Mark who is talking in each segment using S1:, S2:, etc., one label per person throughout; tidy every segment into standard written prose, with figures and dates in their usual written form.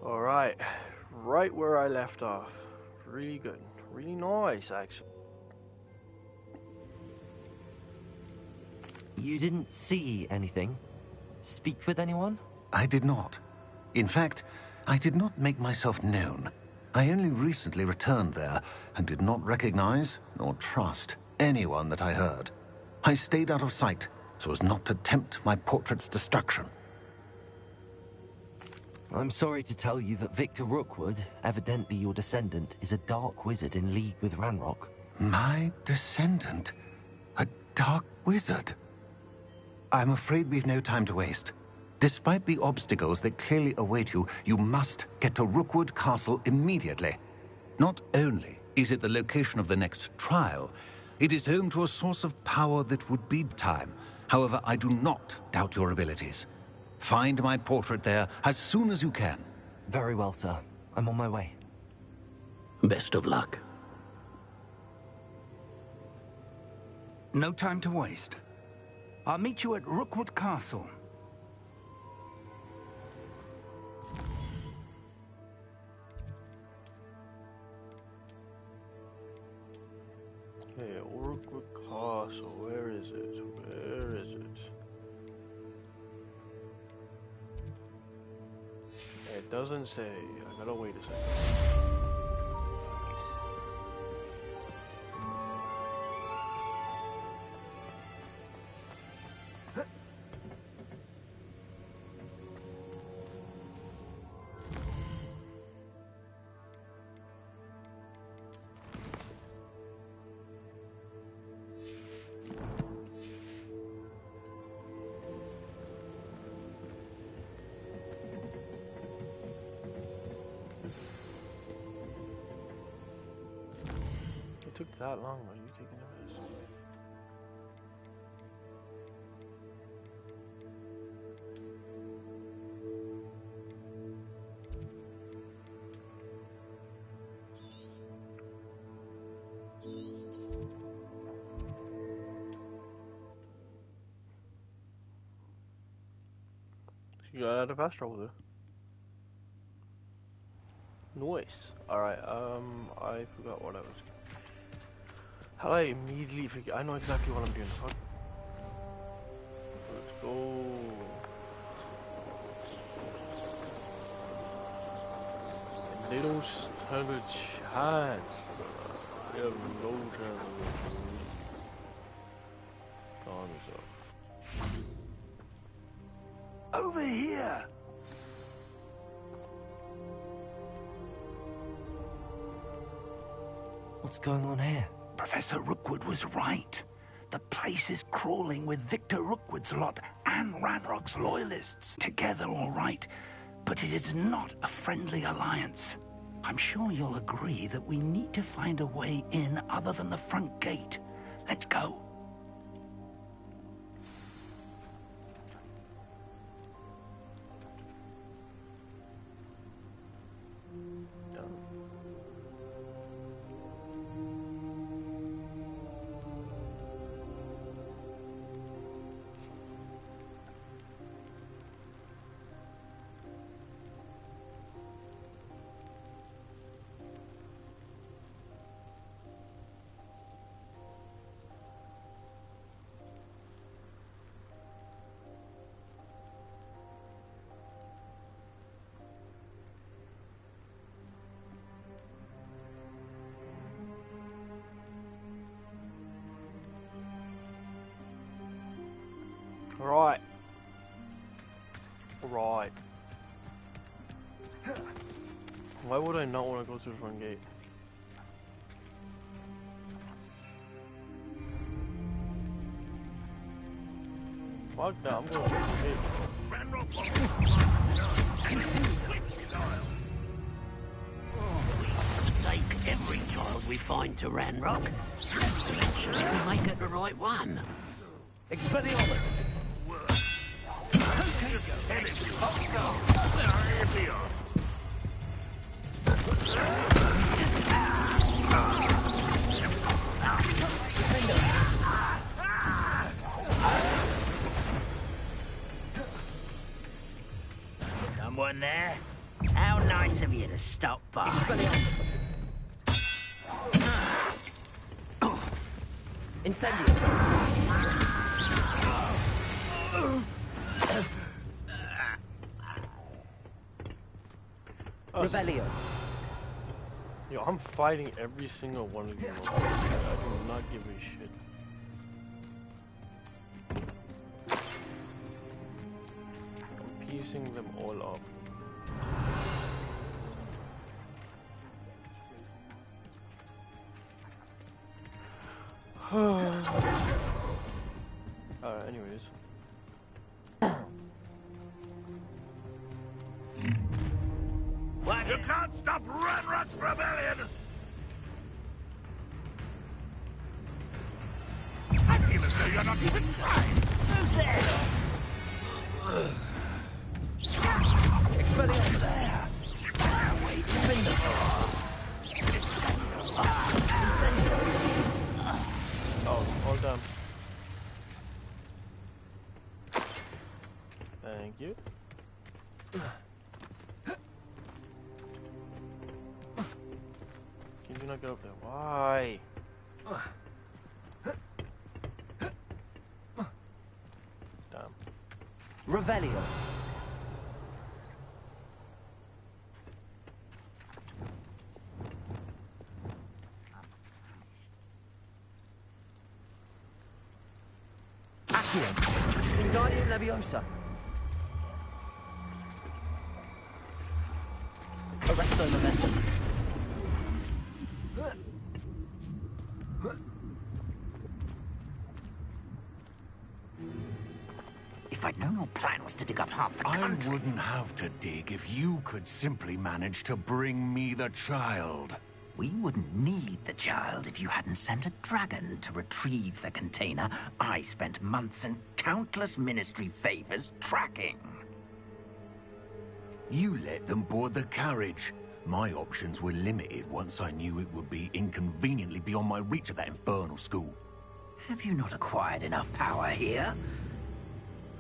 S1: Alright, right where I left off. Really good. Really nice, actually.
S2: You didn't see anything? Speak with anyone?
S3: I did not. In fact, I did not make myself known. I only recently returned there and did not recognize nor trust anyone that I heard. I stayed out of sight so as not to tempt my portrait's destruction.
S2: I'm sorry to tell you that Victor Rookwood, evidently your descendant, is a dark wizard in league with Ranrock.
S3: My descendant? A dark wizard? I'm afraid we've no time to waste. Despite the obstacles that clearly await you, you must get to Rookwood Castle immediately. Not only is it the location of the next trial, it is home to a source of power that would be time. However, I do not doubt your abilities. Find my portrait there as soon as you can.
S2: Very well, sir. I'm on my way.
S4: Best of luck.
S5: No time to waste. I'll meet you at Rookwood Castle.
S1: Okay, Rookwood Castle. Where is it? Where is it? It doesn't say. I gotta wait a second. It took that long. Are you taking a risk? You got out of fast travel there. Nice. Alright, I forgot what I was. How do I immediately forget? I know exactly what I'm doing. So let's go. And they don't stand a chance. They have no chance. Time is up.
S5: Over here!
S2: What's going on here?
S5: Professor Rookwood was right. The place is crawling with Victor Rookwood's lot and Ranrock's loyalists. Together, all right, but it is not a friendly alliance. I'm sure you'll agree that we need to find a way in other than the front gate. Let's go.
S1: Right. Right. Why would I not want to go through the front gate? Fuck that, I'm going through the gate.
S4: Take every child we find to Ranrock. Eventually we'll make it the right one.
S2: Expelliarmus!
S4: Someone there? How Nice of you to stop by.
S2: Expelliarmus. Incendio. Revelio.
S1: Yo, I'm fighting every single one of you. I do not give a shit. I'm piecing them all up. Anyways.
S5: You can't stop Ranrock's rebellion! I feel as though you're not even trying!
S4: Who's there?
S2: Expelliarmus.
S4: There. That's how we
S2: Incendio.
S1: Oh, hold on. Thank you. Can you not get up there? Why? Damn.
S2: Revelio. Accio. Wingardium Leviosa. Arresto Momentum.
S5: If I'd known your plan was to dig up half the
S3: I
S5: country...
S3: wouldn't have to dig if you could simply manage to bring me the child.
S5: We wouldn't need the child if you hadn't sent a dragon to retrieve the container I spent months and countless ministry favors tracking.
S3: You let them board the carriage. My options were limited once I knew it would be inconveniently beyond my reach at that infernal school.
S5: Have you not acquired enough power here?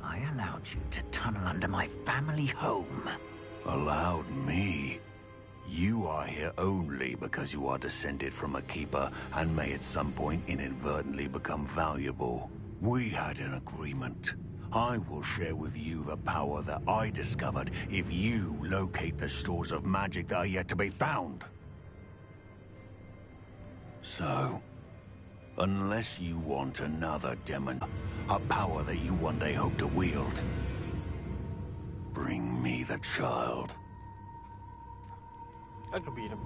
S5: I allowed you to tunnel under my family home.
S3: Allowed me? You are here only because you are descended from a keeper and may at some point inadvertently become valuable. We had an agreement. I will share with you the power that I discovered if you locate the stores of magic that are yet to be found. So, unless you want another demon, a power that you one day hope to wield, bring me the child.
S1: I could beat him.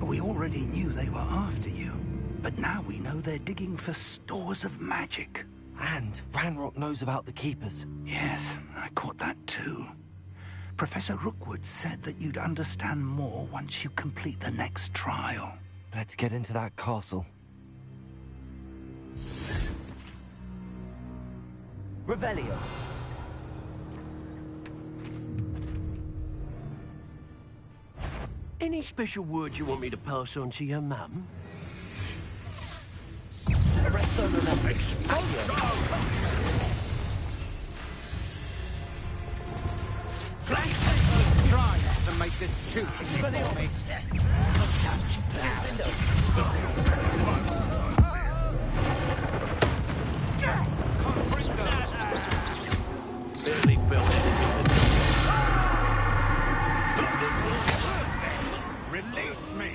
S5: We already knew they were after you, but now we know they're digging for stores of magic.
S2: And Ranrock knows about the Keepers.
S5: Yes, I caught that too. Professor Rookwood said that you'd understand more once you complete the next trial.
S2: Let's get into that castle. Revelio.
S4: Any special words you want me to pass on to your mum?
S2: Arresto Momentum.
S6: Try to make this too easy for me.
S4: Barely felt this.
S5: Release me!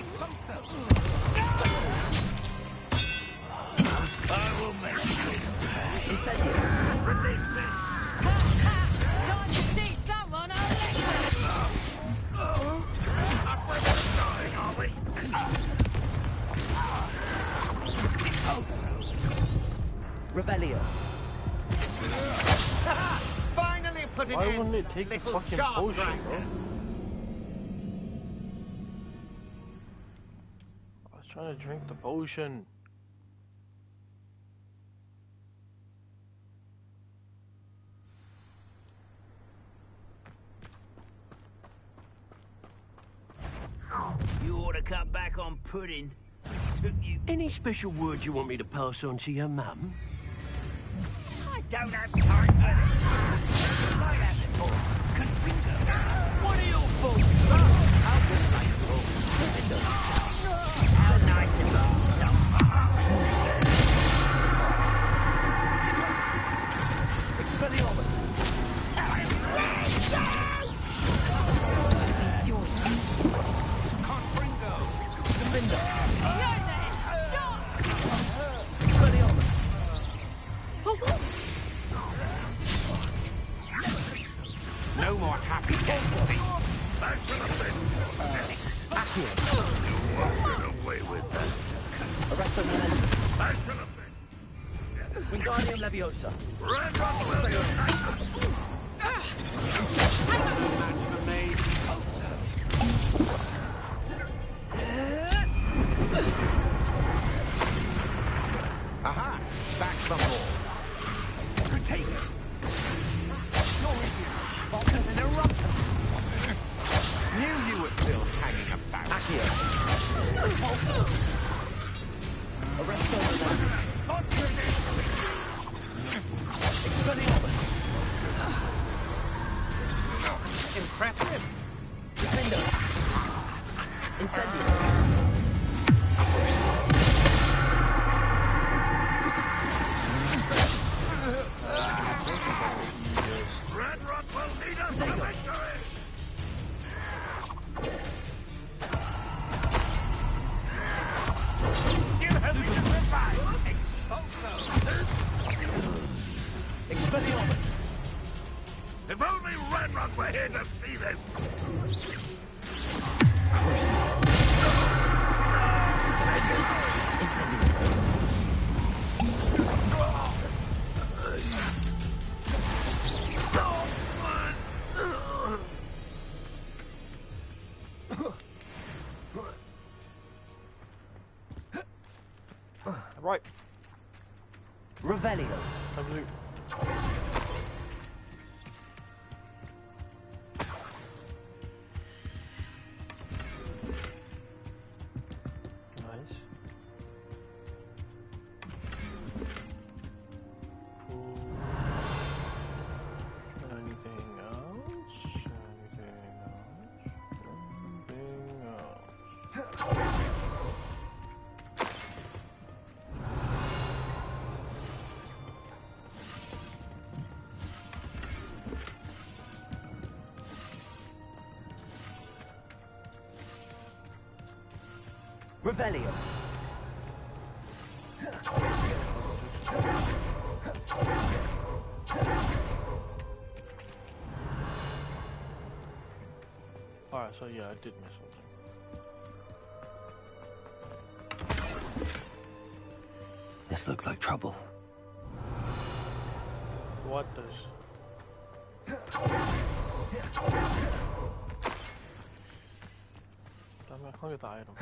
S5: I will make you pay.
S2: Incendio.
S5: Release me!
S7: Time to teach someone a lesson!
S5: Afraid of dying, are we?
S2: Revelio.
S6: Finally put it
S1: Why
S6: in.
S1: wouldn't it take the
S6: Little
S1: fucking
S6: charm
S1: potion,
S6: dragon.
S1: bro? I was trying to drink the potion.
S4: You ought to cut back on pudding. It's took you. Any special words you want me to pass on to your mum? don't have time for this. Like that before. Confringo. What are you fools? How delightful. How nice and easy stuff.
S2: Expelliarmus!
S4: Confringo.
S2: Defender!
S7: No then! Stop!
S2: Expelliarmus!
S7: For what?
S4: No more happy days.
S2: Accio!
S5: Get away with that.
S2: Arresto Momentum! Wingardium Leviosa!
S4: Match for me. Aha! Back from all. Take it. An eruption. Knew you were still hanging about.
S2: Accio! Arresto Momentum! Expelliarmus!
S4: Impressive.
S2: Defender! Incendio!
S5: Ranrock will lead us to victory!
S4: Still hoping to revive. Expulso.
S2: Expelliarmus!
S5: If only Ranrock were here to see this!
S1: Right.
S2: Revelio!
S1: Absolute. Nice. Cool. Anything else? Anything else?
S2: Revelio!
S1: Alright, so yeah, I did miss something.
S2: This looks like trouble.
S1: What does? Damn it, I can't get the item.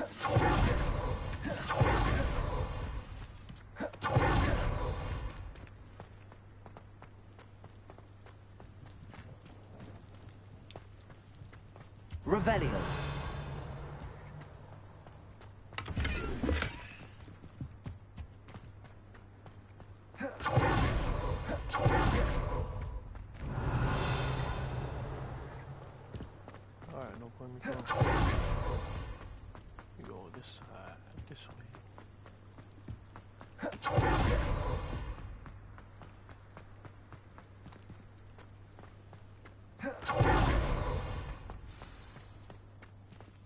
S2: Revelio!
S1: Alright, no point in me going. We go this side, this way.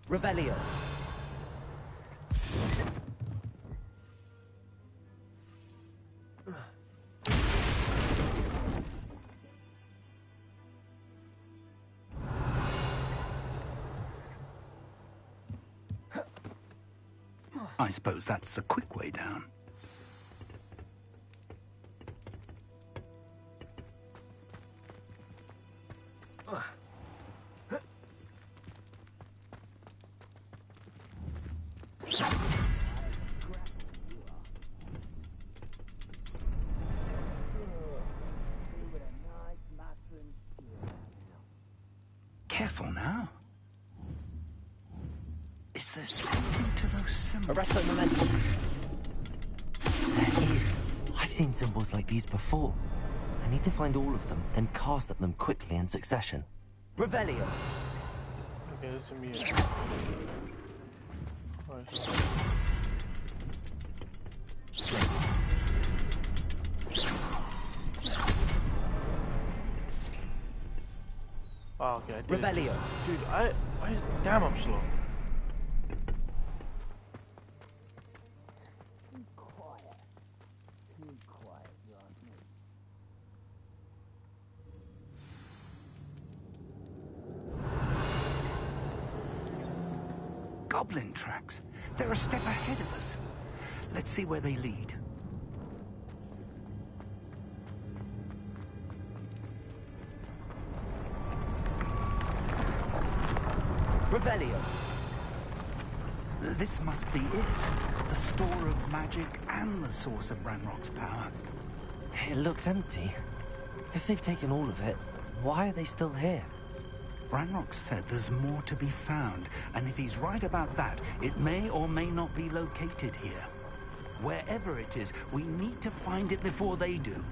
S2: Revelio!
S5: I suppose that's the quick way down. Careful now. Is there something to those symbols?
S2: Arresto Momentum! There is. I've seen symbols like these before. I need to find all of them, then cast at them quickly in succession. Revelio.
S1: Okay, that's immediate. Alright, so. Oh, okay, I did.
S2: Revelio.
S1: Dude, damn, I'm slow.
S5: Goblin tracks. They're a step ahead of us. Let's see where they lead.
S2: Revelio.
S5: This must be it. The store of magic and the source of Ranrock's power.
S2: It looks empty. If they've taken all of it, why are they still here?
S5: Ranrock said there's more to be found, and if he's right about that, it may or may not be located here. Wherever it is, we need to find it before they do.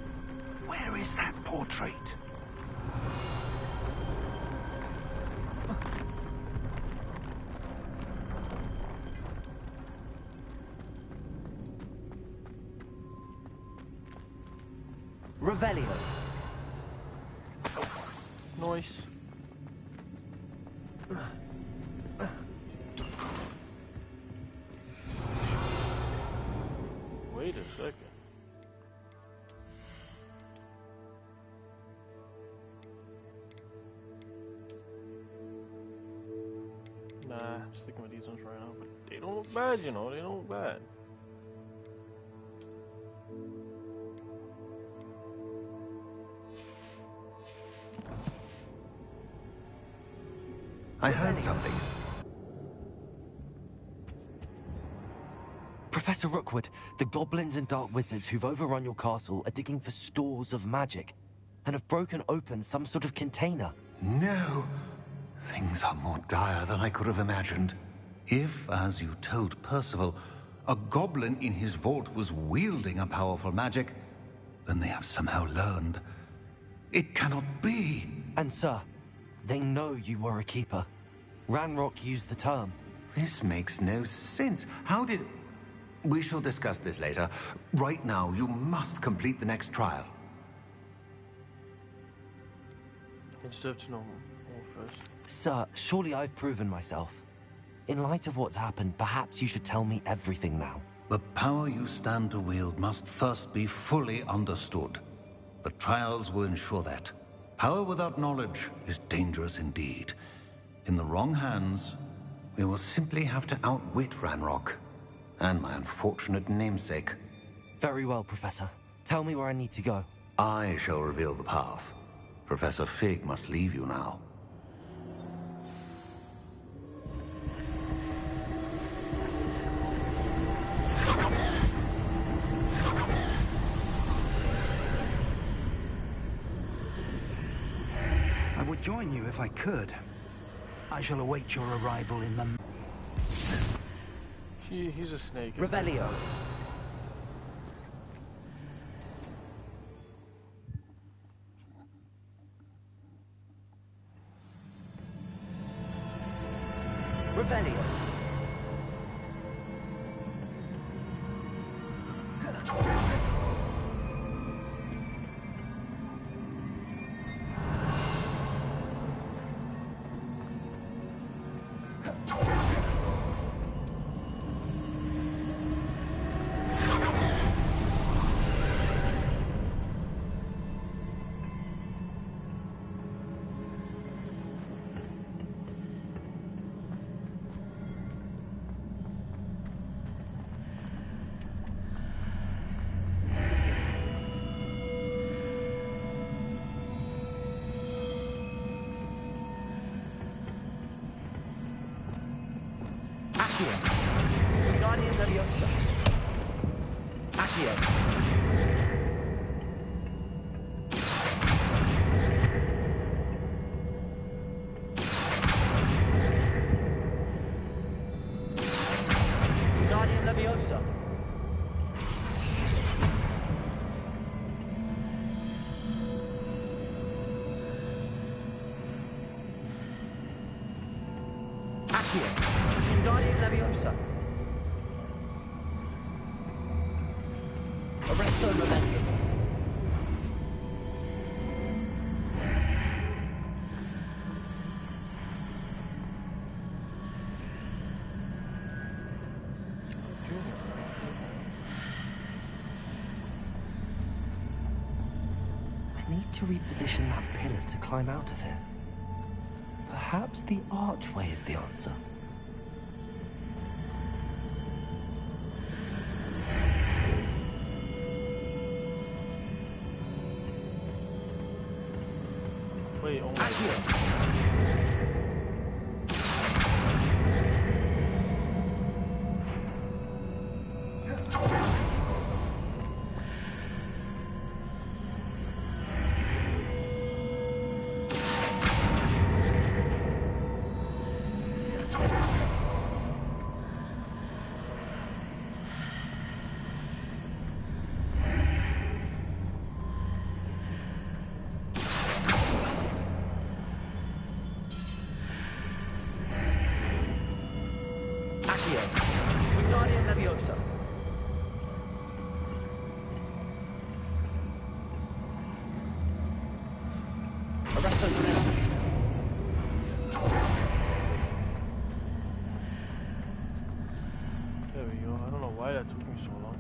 S5: Where is that portrait?
S2: Revelio.
S1: Nice. Wait a second. Nah, I'm sticking with these ones right now, but they don't look bad, you know, they don't look bad.
S3: I heard something.
S2: Professor Rookwood, the goblins and dark wizards who've overrun your castle are digging for stores of magic and have broken open some sort of container.
S3: No. Things are more dire than I could have imagined. If, as you told Percival, a goblin in his vault was wielding a powerful magic, then they have somehow learned. It cannot be.
S2: And sir, they know you were a keeper. Ranrock used the term.
S3: This makes no sense. How did... We shall discuss this later. Right now, you must complete the next trial.
S1: I just have to know more first.
S2: Sir, surely I've proven myself. In light of what's happened, perhaps you should tell me everything now.
S3: The power you stand to wield must first be fully understood. The trials will ensure that. Power without knowledge is dangerous indeed. In the wrong hands, we will simply have to outwit Ranrock and my unfortunate namesake.
S2: Very well, Professor. Tell me where I need to go.
S3: I shall reveal the path. Professor Fig must leave you now.
S5: I would join you if I could. I shall await your arrival in the...
S1: He's a snake.
S2: Revelio. Revelio. Guardian Leviosa. Accio. Guardian Leviosa.
S4: Accio. Wingardium Leviosa. Arresto Momentum.
S2: I need to reposition that pillar to climb out of here. Perhaps the archway is the answer.
S1: Wait, oh my
S4: Accio. Wingardium Leviosa. Arresto Momentum.
S1: There we go. I don't know why that took me so long.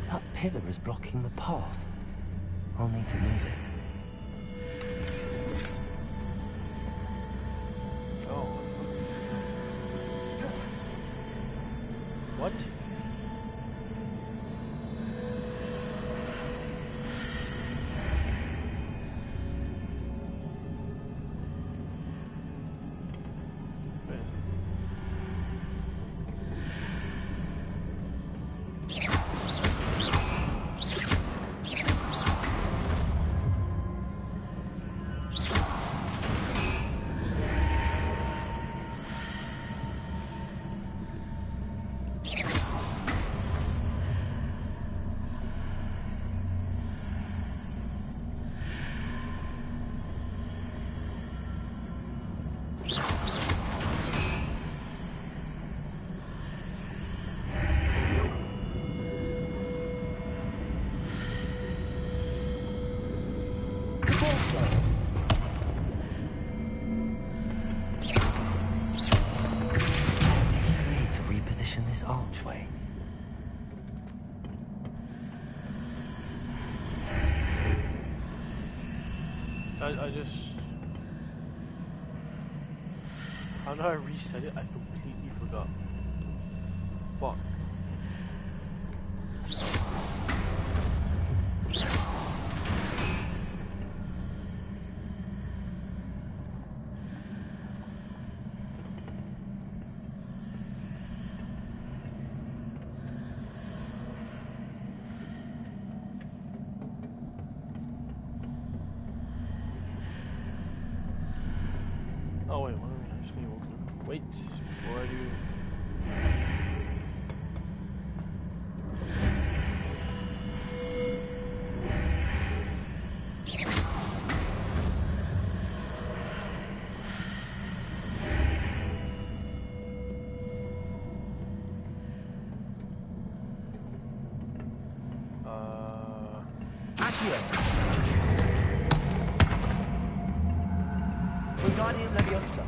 S2: That pillar is blocking the path. I'll need to move it.
S1: Oh. What?
S2: I need to reposition this archway.
S1: I just... How did I reset it? I completely forgot. Fuck. Oh wait, what do I just need to open? Wait, before I do.
S4: Accio. Wingardium Leviosa.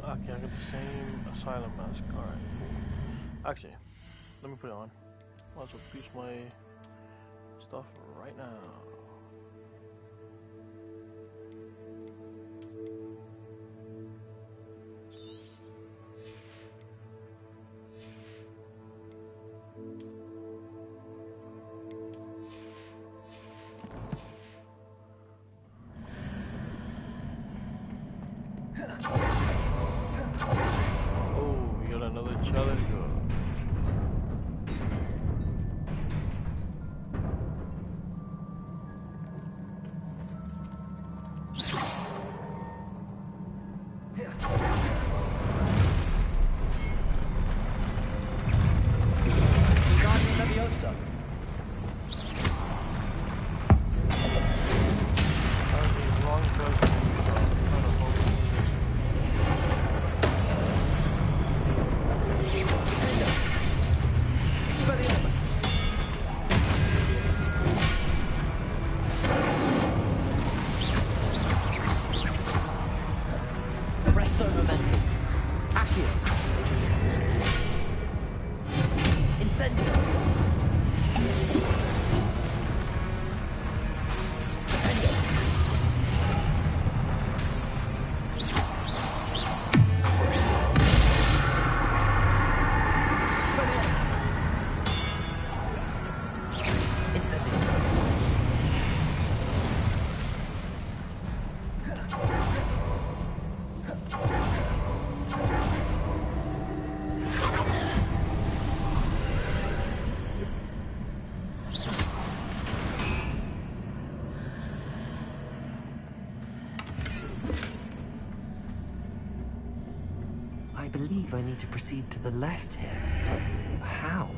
S1: Okay, I got the same asylum mask. Alright. Actually, let me put it on. Also boost my stuff right now. Oh, we got another challenger.
S2: I believe I need to proceed to the left here, but how?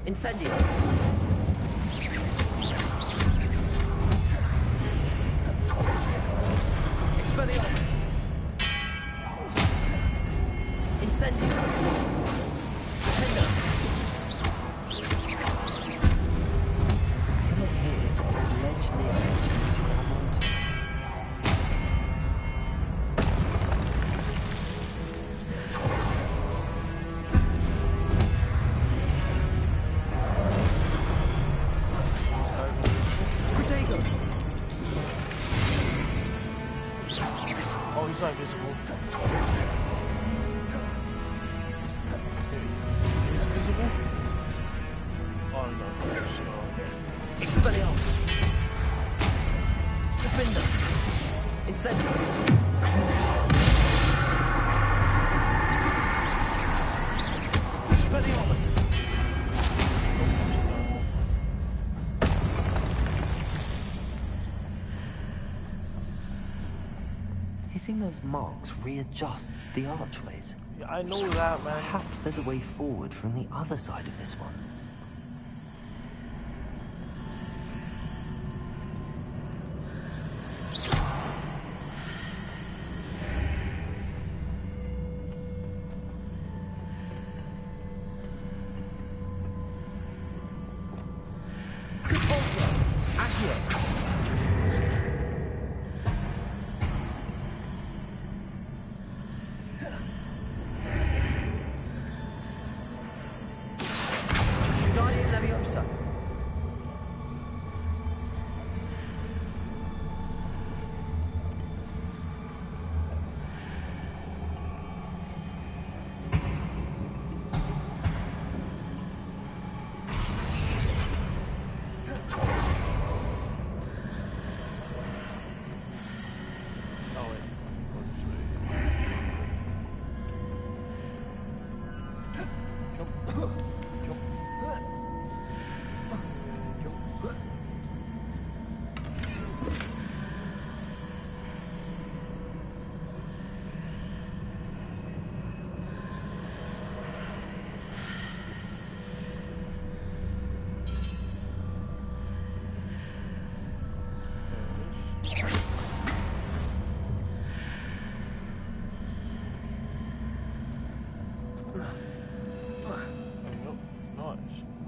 S8: Incendio. Expelliarmus. Incendio. Defender.
S2: There's a pillar here and a ledge near it to grab onto.
S1: Oh, he's not visible. Invisible? Oh no, so...
S8: Expelliarmus. Defender. Incendio. Expelliarmus.
S2: Hitting those marks readjusts the archways.
S1: Yeah, I know that, man.
S2: Perhaps there's a way forward from the other side of this one.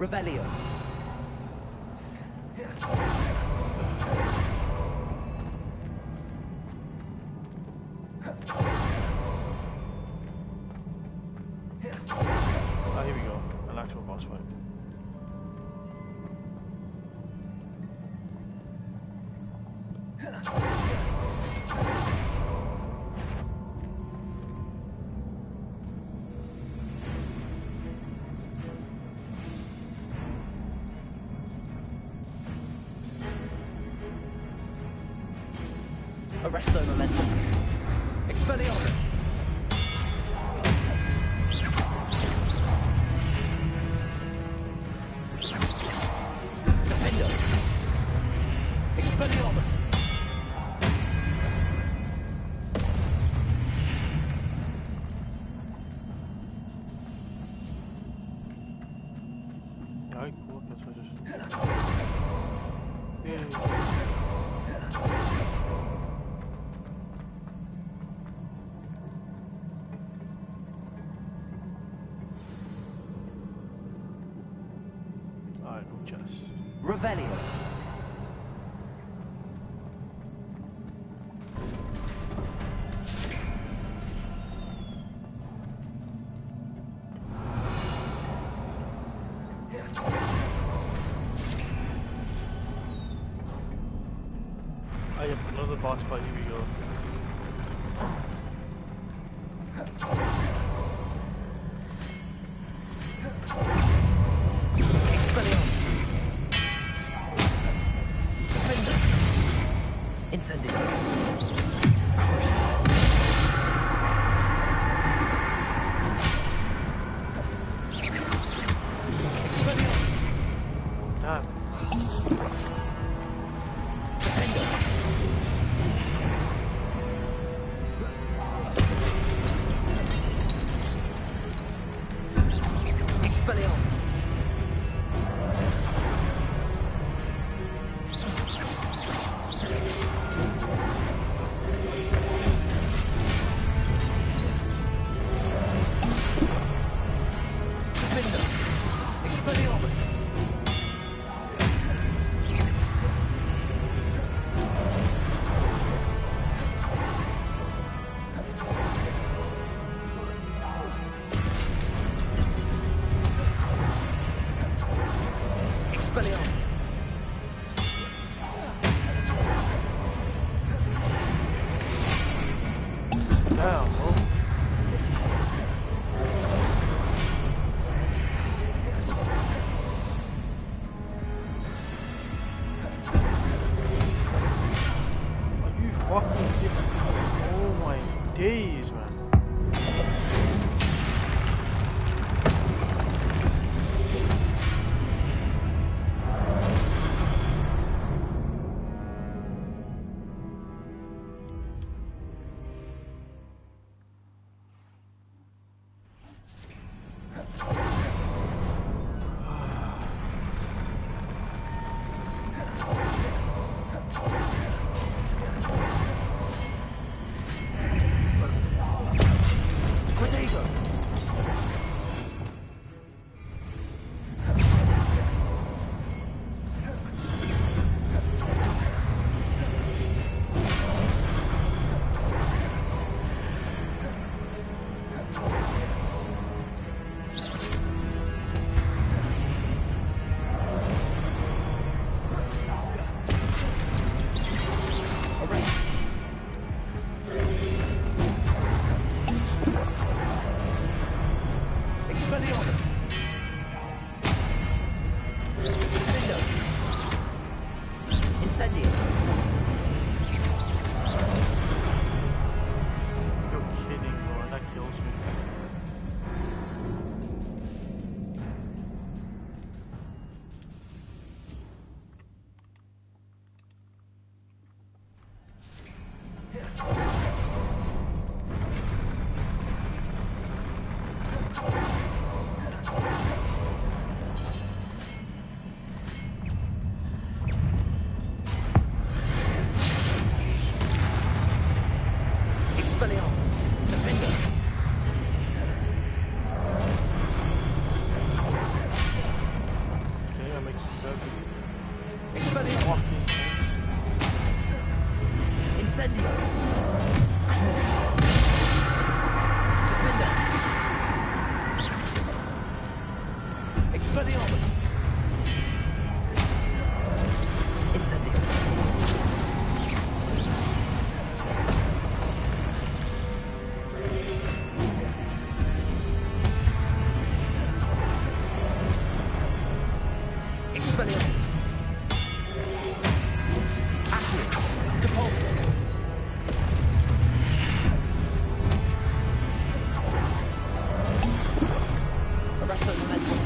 S8: Revelio.
S1: Ah, here we go. An actual boss fight.
S8: Arresto momentum. Expelliarmus. Defendo. Expelliarmus.
S1: Alright, cool. That's what I just. Yeah. Alright, no chess.
S8: Revelio.
S1: I have another boss fight. Here we go.
S8: Expelliarmus. Defendo. Incendio. Crucible. Expelliarmus.
S1: Damn.
S8: Defendo. Expelliarmus. Defendo. Expelliarmus. Expelliarmus.
S1: Damn, bro. Are you fucking kidding me? Oh my days, man.
S8: Protego. Arrest. Expelliarmus. Defendo. Incendio.
S1: You're kidding, bro. That kills me.
S8: Expelliarmus! Incendio! Expelliarmus! Accio! Depulso! Arresto Momentum!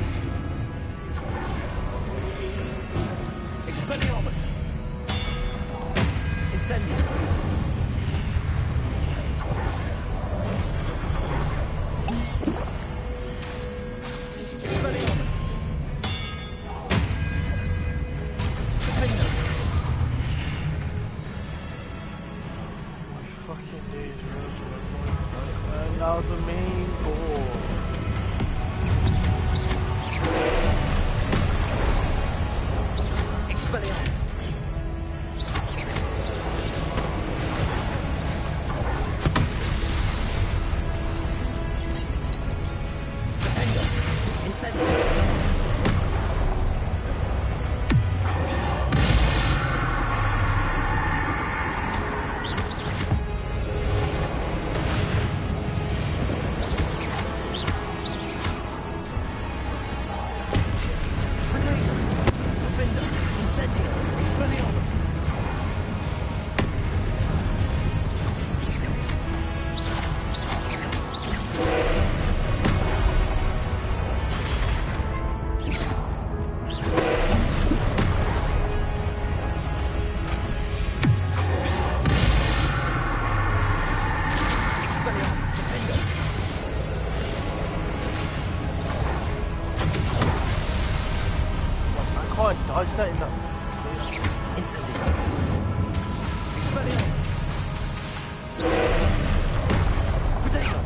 S8: Expelliarmus! Incendio! Expelliarmus! Defender!
S1: My fucking days, man. Now the main goal.
S8: Expelliarmus! Defender! Incendio! Defender! Incendio! Expelliarmus! Expelliarmus! Defender!
S1: I can't dodge that in that.
S8: Incendio! Expelliarmus! Potato!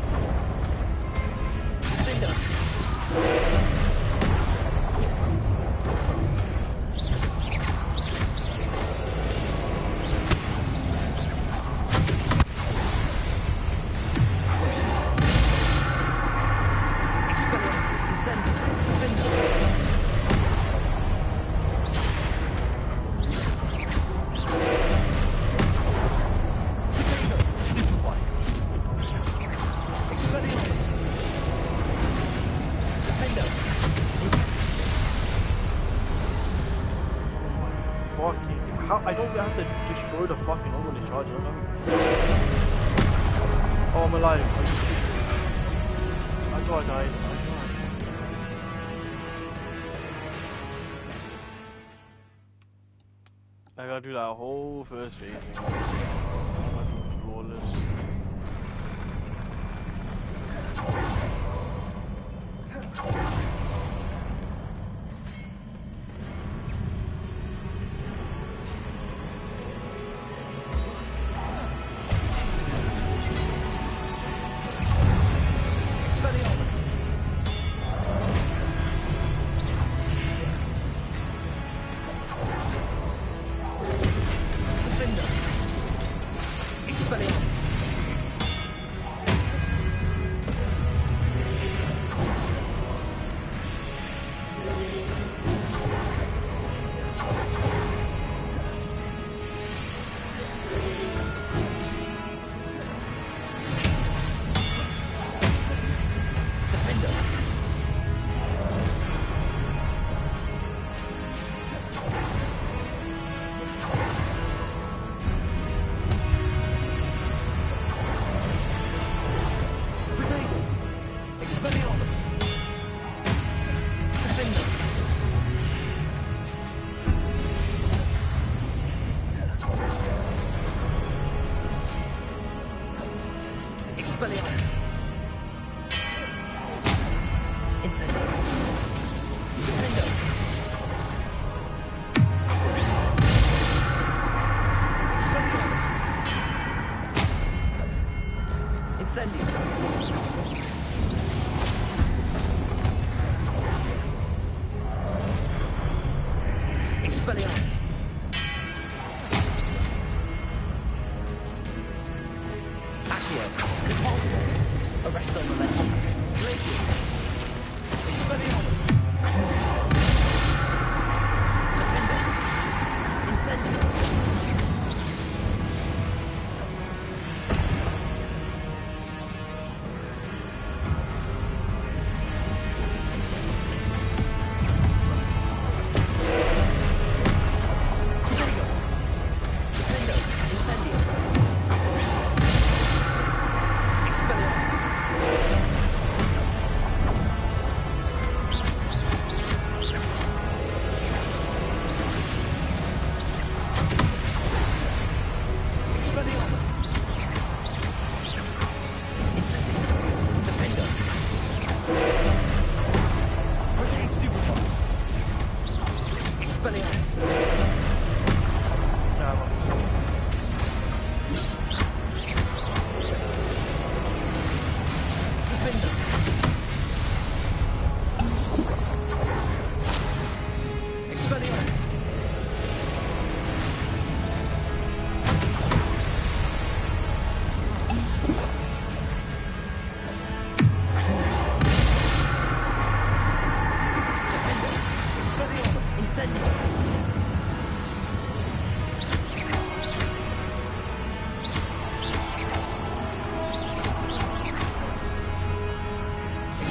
S8: Defender! Expelliarmus! Incendio! Defender! Potato! Stupefy! Expelliarmus! Defender!
S1: Fucking. How? I don't have to destroy the fucking hole when they charge. I don't know. Oh, I'm alive. I thought I died. I gotta do that whole first phase. Fucking flawless.
S8: Expelliarmus! Defender! Expelliarmus! Defender! Potato! Expelliarmus! Defender! Expelliarmus! Incendio! Defender! Expelliarmus! Incendio! Expelliarmus! Accio! Depulso! Arresto Momentum! Glacius! Expelliarmus!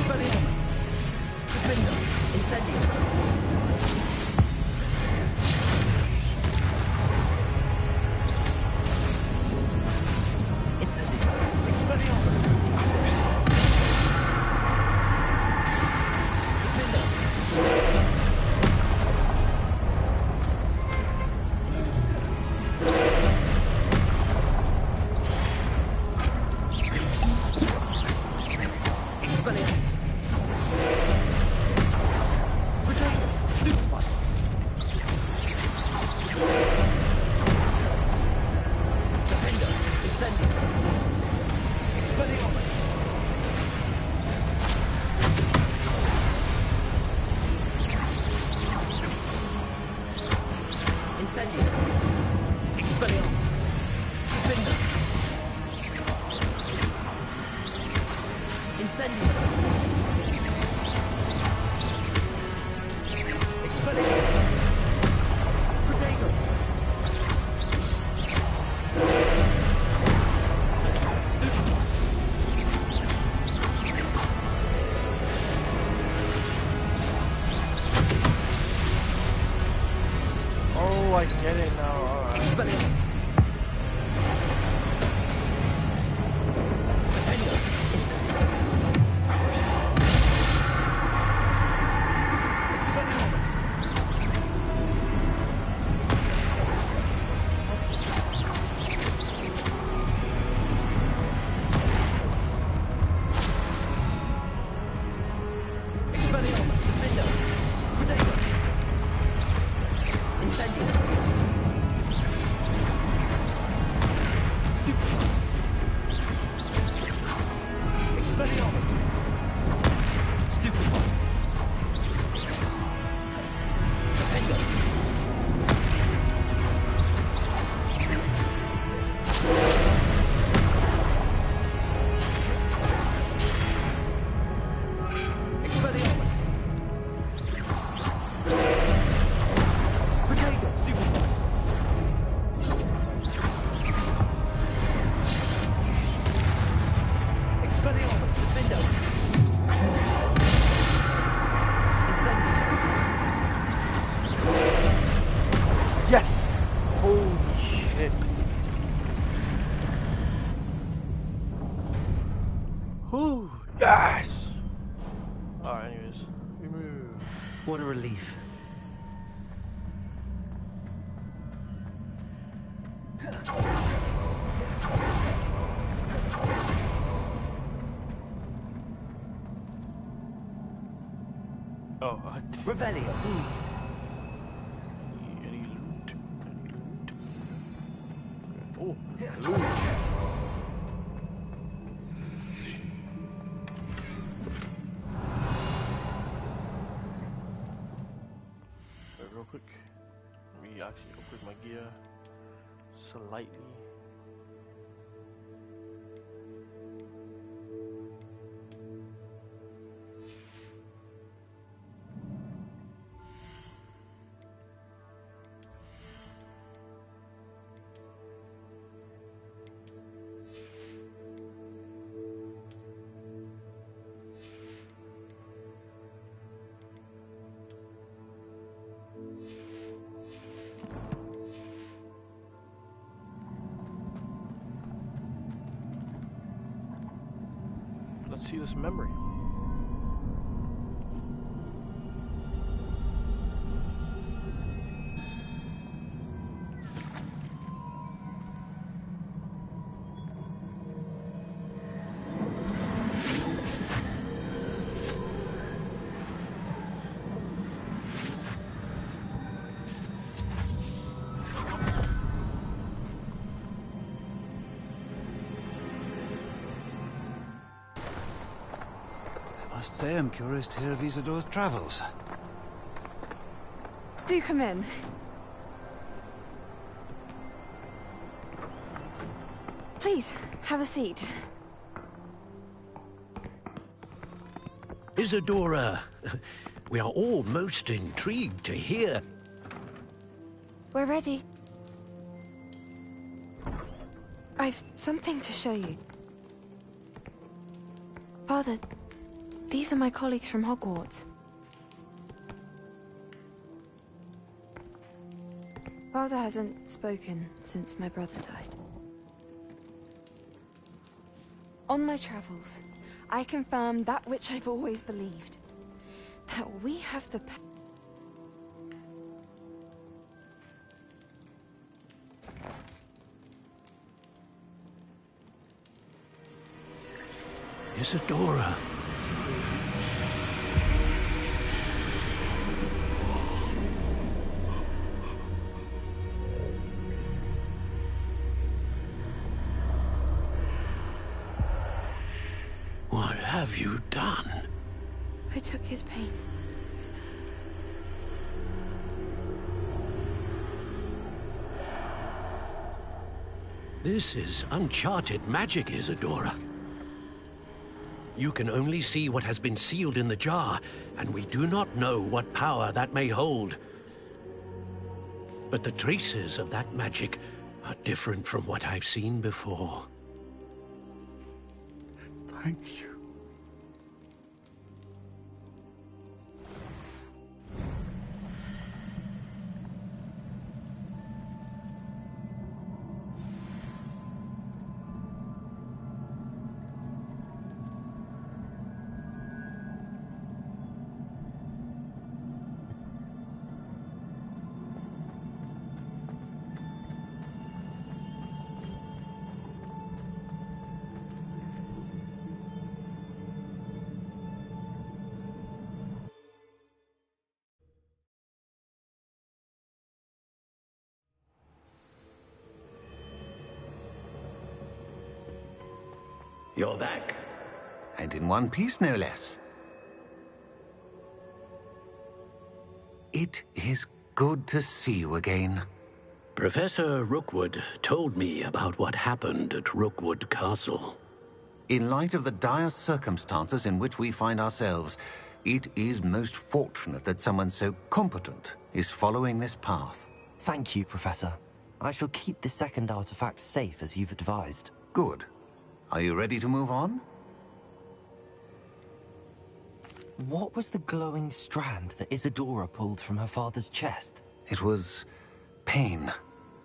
S8: Expelliarmus. Defender. Expelliarmus.
S1: Oh, I get it now. Alright. Yes! Holy shit. Whew, yes! Alright, anyways, we move.
S8: What a relief.
S1: Oh,
S8: Revelio.
S1: Any loot? Oh, loot. Wait, real quick. Let me actually upgrade my gear slightly. Let's see this memory.
S6: say I'm curious to hear of Isadora's travels.
S9: Do come in. Please, have a seat.
S10: Isadora, we are all most intrigued to hear.
S9: We're ready. I've something to show you. Father, these are my colleagues from Hogwarts. Father hasn't spoken since my brother died. On my travels, I confirmed that which I've always believed. That we have the
S10: Isadora. What have you done?
S9: I took his pain.
S10: This is uncharted magic, Isadora. You can only see what has been sealed in the jar, and we do not know what power that may hold. But the traces of that magic are different from what I've seen before.
S5: Thank you.
S10: You're back.
S3: And in one piece, no less. It is good to see you again.
S10: Professor Rookwood told me about what happened at Rookwood Castle.
S3: In light of the dire circumstances in which we find ourselves, it is most fortunate that someone so competent is following this path.
S2: Thank you, Professor. I shall keep the second artifact safe as you've advised.
S3: Good. Are you ready to move on?
S2: What was the glowing strand that Isadora pulled from her father's chest?
S3: It was pain.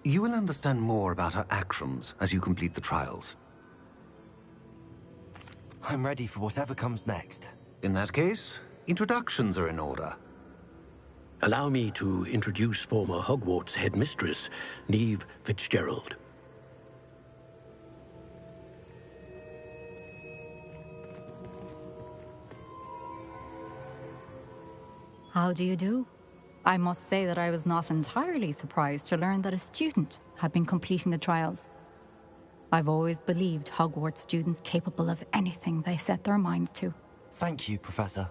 S3: You will understand more about her actions as you complete the trials.
S2: I'm ready for whatever comes next.
S3: In that case, introductions are in order.
S10: Allow me to introduce former Hogwarts headmistress, Neve Fitzgerald.
S11: How do you do? I must say that I was not entirely surprised to learn that a student had been completing the trials. I've always believed Hogwarts students capable of anything they set their minds to.
S2: Thank you, Professor.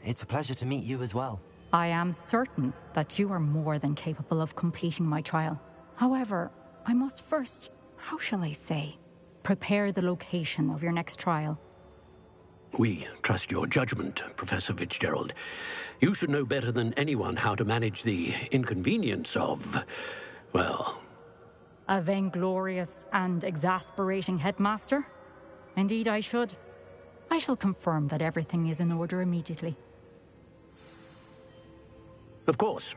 S2: It's a pleasure to meet you as well.
S11: I am certain that you are more than capable of completing my trial. However, I must first, how shall I say, prepare the location of your next trial.
S10: We trust your judgment, Professor Fitzgerald. You should know better than anyone how to manage the inconvenience of, well...
S11: A vainglorious and exasperating headmaster? Indeed I should. I shall confirm that everything is in order immediately.
S10: Of course.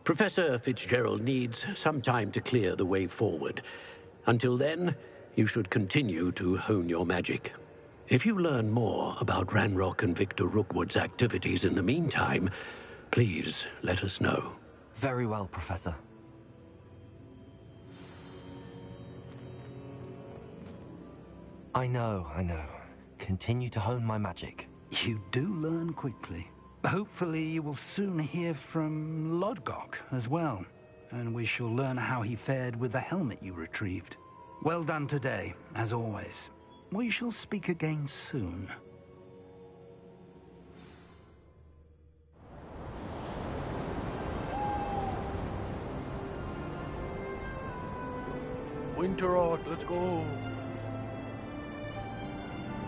S10: Professor Fitzgerald needs some time to clear the way forward. Until then, you should continue to hone your magic. If you learn more about Ranrock and Victor Rookwood's activities in the meantime, please let us know.
S2: Very well, Professor. I know. Continue to hone my magic.
S5: You do learn quickly. Hopefully you will soon hear from Lodgok as well, and we shall learn how he fared with the helmet you retrieved. Well done today, as always. We shall speak again soon.
S1: Winter Rock, let's go.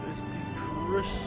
S1: It's the Christmas.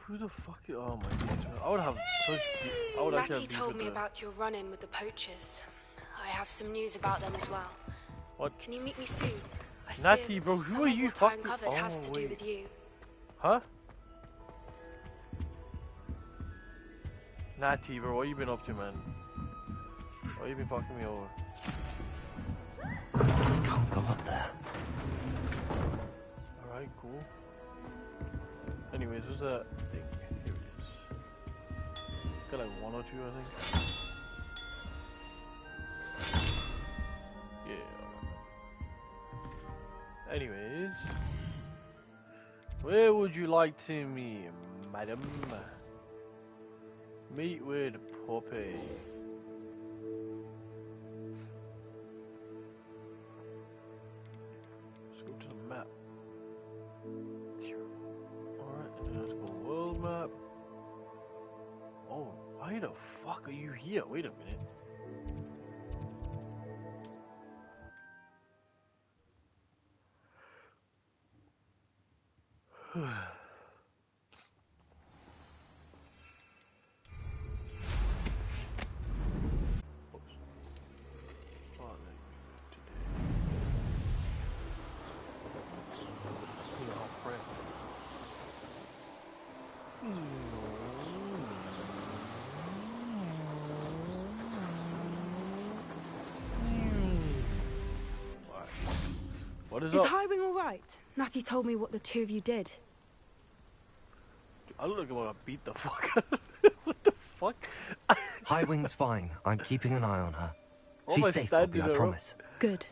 S1: Who the fuck? Oh my god! I would have such. I would actually
S12: Natty
S1: have
S12: told me about your run-in with the poachers. I have some news about them as well.
S1: What?
S12: Can you meet me soon? I
S1: Natty,
S12: fear
S1: bro,
S12: that
S1: who
S12: some
S1: are
S12: of
S1: you
S12: what I
S1: talking?
S12: uncovered has to do with you.
S1: Huh? Natty, bro, what you been up to, man? Why you been fucking me over?
S2: Can't go up there.
S1: Alright, cool. Anyways, what's that thing? Here it is. It's got like 1 or 2, I think. Yeah. Anyways. Where would you like to meet, madam? Meet with Poppy. Let's go to the map. Alright, let's go world map. Oh, why the fuck are you here? Wait a minute. What is up?
S12: Highwing all right? Natty told me what the two of you did.
S1: I look like I want to beat the fuck out of What the fuck?
S2: Highwing's fine. I'm keeping an eye on her.
S1: What
S2: She's
S1: am I
S2: safe,
S1: standing
S2: Poppy, I
S1: her up?
S2: promise.
S12: Good.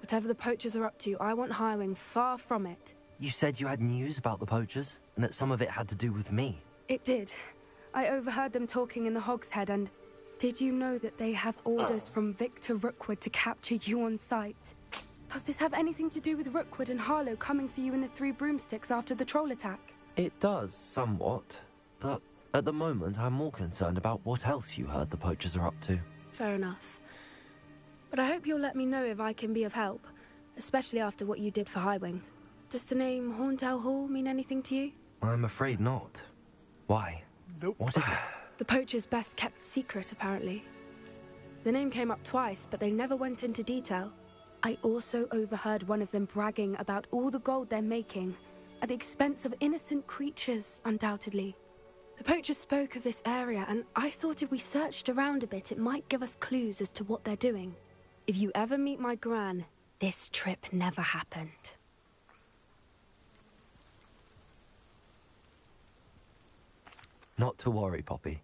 S12: Whatever the poachers are up to, I want Highwing far from it.
S2: You said you had news about the poachers, and that some of it had to do with me.
S12: It did. I overheard them talking in the Hogshead, and did you know that they have orders from Victor Rookwood to capture you on sight? Does this have anything to do with Rookwood and Harlow coming for you in the Three Broomsticks after the troll attack?
S2: It does, somewhat. But at the moment, I'm more concerned about what else you heard the poachers are up to.
S12: Fair enough. But I hope you'll let me know if I can be of help, especially after what you did for Highwing. Does the name Horndale Hall mean anything to you?
S2: I'm afraid not. Why?
S1: Nope.
S2: What is it?
S12: The poachers' best kept secret, apparently. The name came up twice, but they never went into detail. I also overheard one of them bragging about all the gold they're making, at the expense of innocent creatures, undoubtedly. The poachers spoke of this area, and I thought if we searched around a bit, it might give us clues as to what they're doing. If you ever meet my gran, this trip never happened.
S2: Not to worry, Poppy.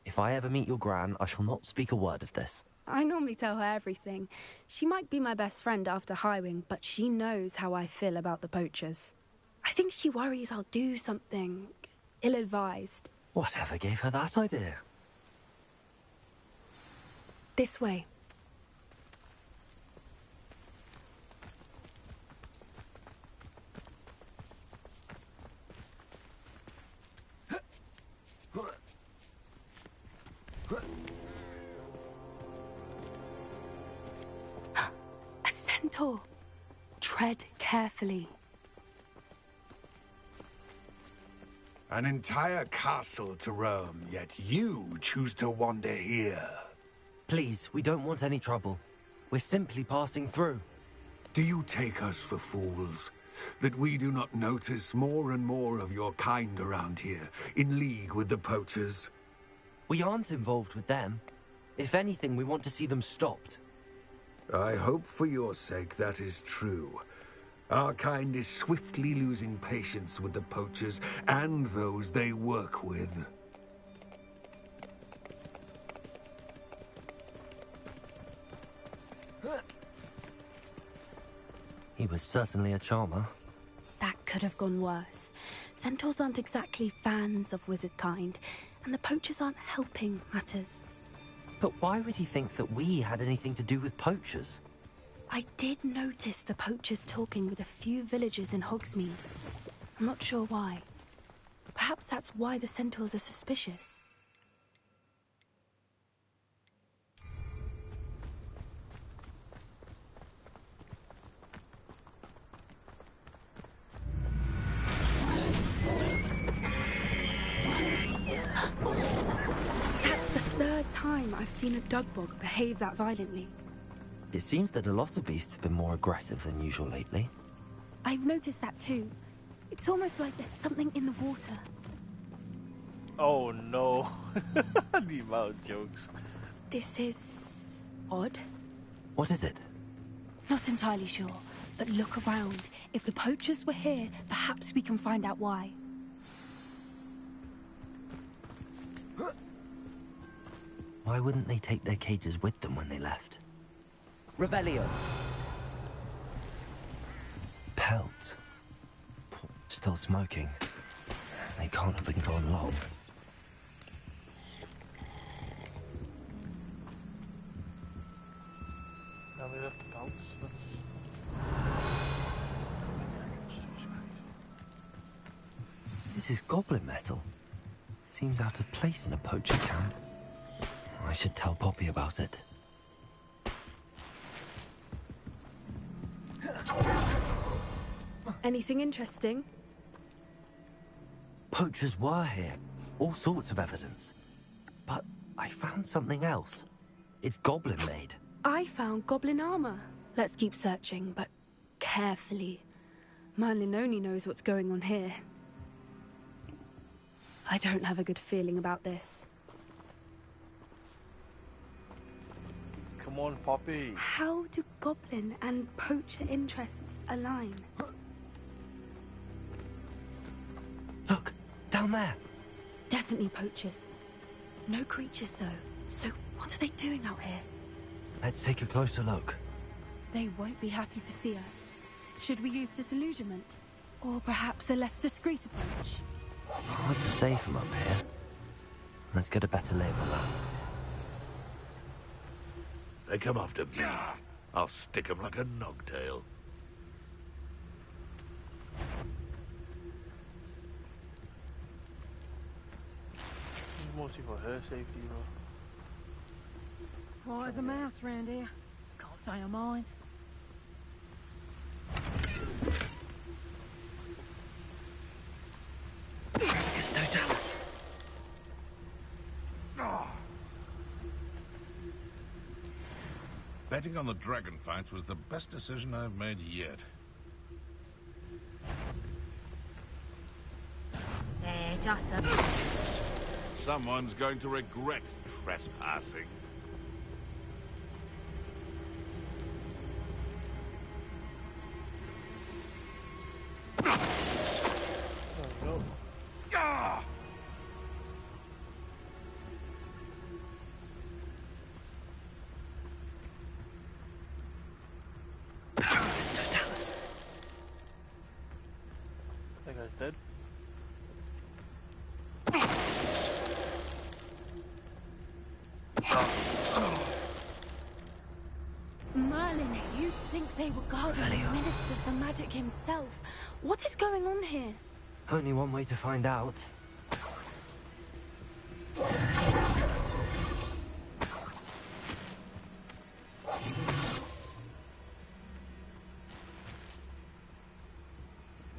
S2: If I ever meet your gran, I shall not speak a word of this.
S12: I normally tell her everything. She might be my best friend after Highwing, but she knows how I feel about the poachers. I think she worries I'll do something ill-advised.
S2: Whatever gave her that idea?
S12: This way. A centaur. Tread carefully.
S5: An entire castle to roam, yet you choose to wander here.
S2: Please, we don't want any trouble. We're simply passing through.
S5: Do you take us for fools? That we do not notice more and more of your kind around here, in league with the poachers?
S2: We aren't involved with them. If anything, we want to see them stopped.
S5: I hope for your sake that is true.
S13: Our kind is swiftly losing patience with the poachers and those they work with.
S2: He was certainly a charmer.
S12: That could have gone worse. Centaurs aren't exactly fans of wizard kind, and the poachers aren't helping matters.
S2: But why would he think that we had anything to do with poachers?
S12: I did notice the poachers talking with a few villagers in Hogsmeade. I'm not sure why. Perhaps that's why the centaurs are suspicious. That's the third time I've seen a dugbog behave that violently.
S2: It seems that a lot of beasts have been more aggressive than usual lately.
S12: I've noticed that too. It's almost like there's something in the water.
S1: Oh no. The amount of jokes.
S12: This is odd.
S2: What is it?
S12: Not entirely sure, but look around. If the poachers were here, perhaps we can find out why.
S2: Why wouldn't they take their cages with them when they left?
S8: Revelio.
S2: Pelts. Still smoking. They can't have been gone long.
S1: Now we left the pelts.
S2: This is goblin metal. Seems out of place in a poacher camp. I should tell Poppy about it.
S12: Anything interesting?
S2: Poachers were here. All sorts of evidence. But I found something else. It's goblin made.
S12: I found goblin armor. Let's keep searching, but carefully. Merlin only knows what's going on here. I don't have a good feeling about this.
S1: Come on, Poppy.
S12: How do goblin and poacher interests align?
S2: Look, down there.
S12: Definitely poachers. No creatures, though. So what are they doing out here?
S2: Let's take a closer look.
S12: They won't be happy to see us. Should we use disillusionment? Or perhaps a less discreet approach?
S2: Hard to say from up here. Let's get a better lay of the land.
S14: They come after me. I'll stick 'em like a nogtail.
S1: Mostly for her safety, though.
S7: Oh, there's a mouse round here. Can't say I mind.
S2: It's Totalis.
S14: Betting on the dragon fight was the best decision I've made yet.
S7: Just a...
S14: Someone's going to regret trespassing.
S1: Oh,
S14: Ah!
S2: It's Totalis.
S1: That guy's dead.
S12: Merlin, you'd think they were guarding the
S2: Revelio.
S12: Minister for Magic himself. What is going on here?
S2: Only one way to find out.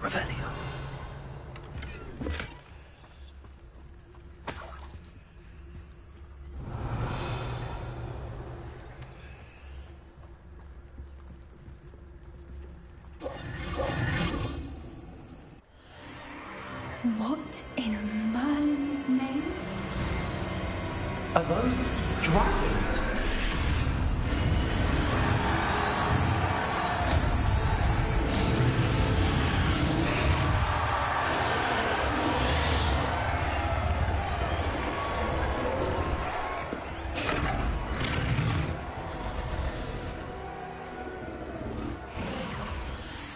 S2: Revelio.
S12: What in Merlin's name?
S2: Are those dragons?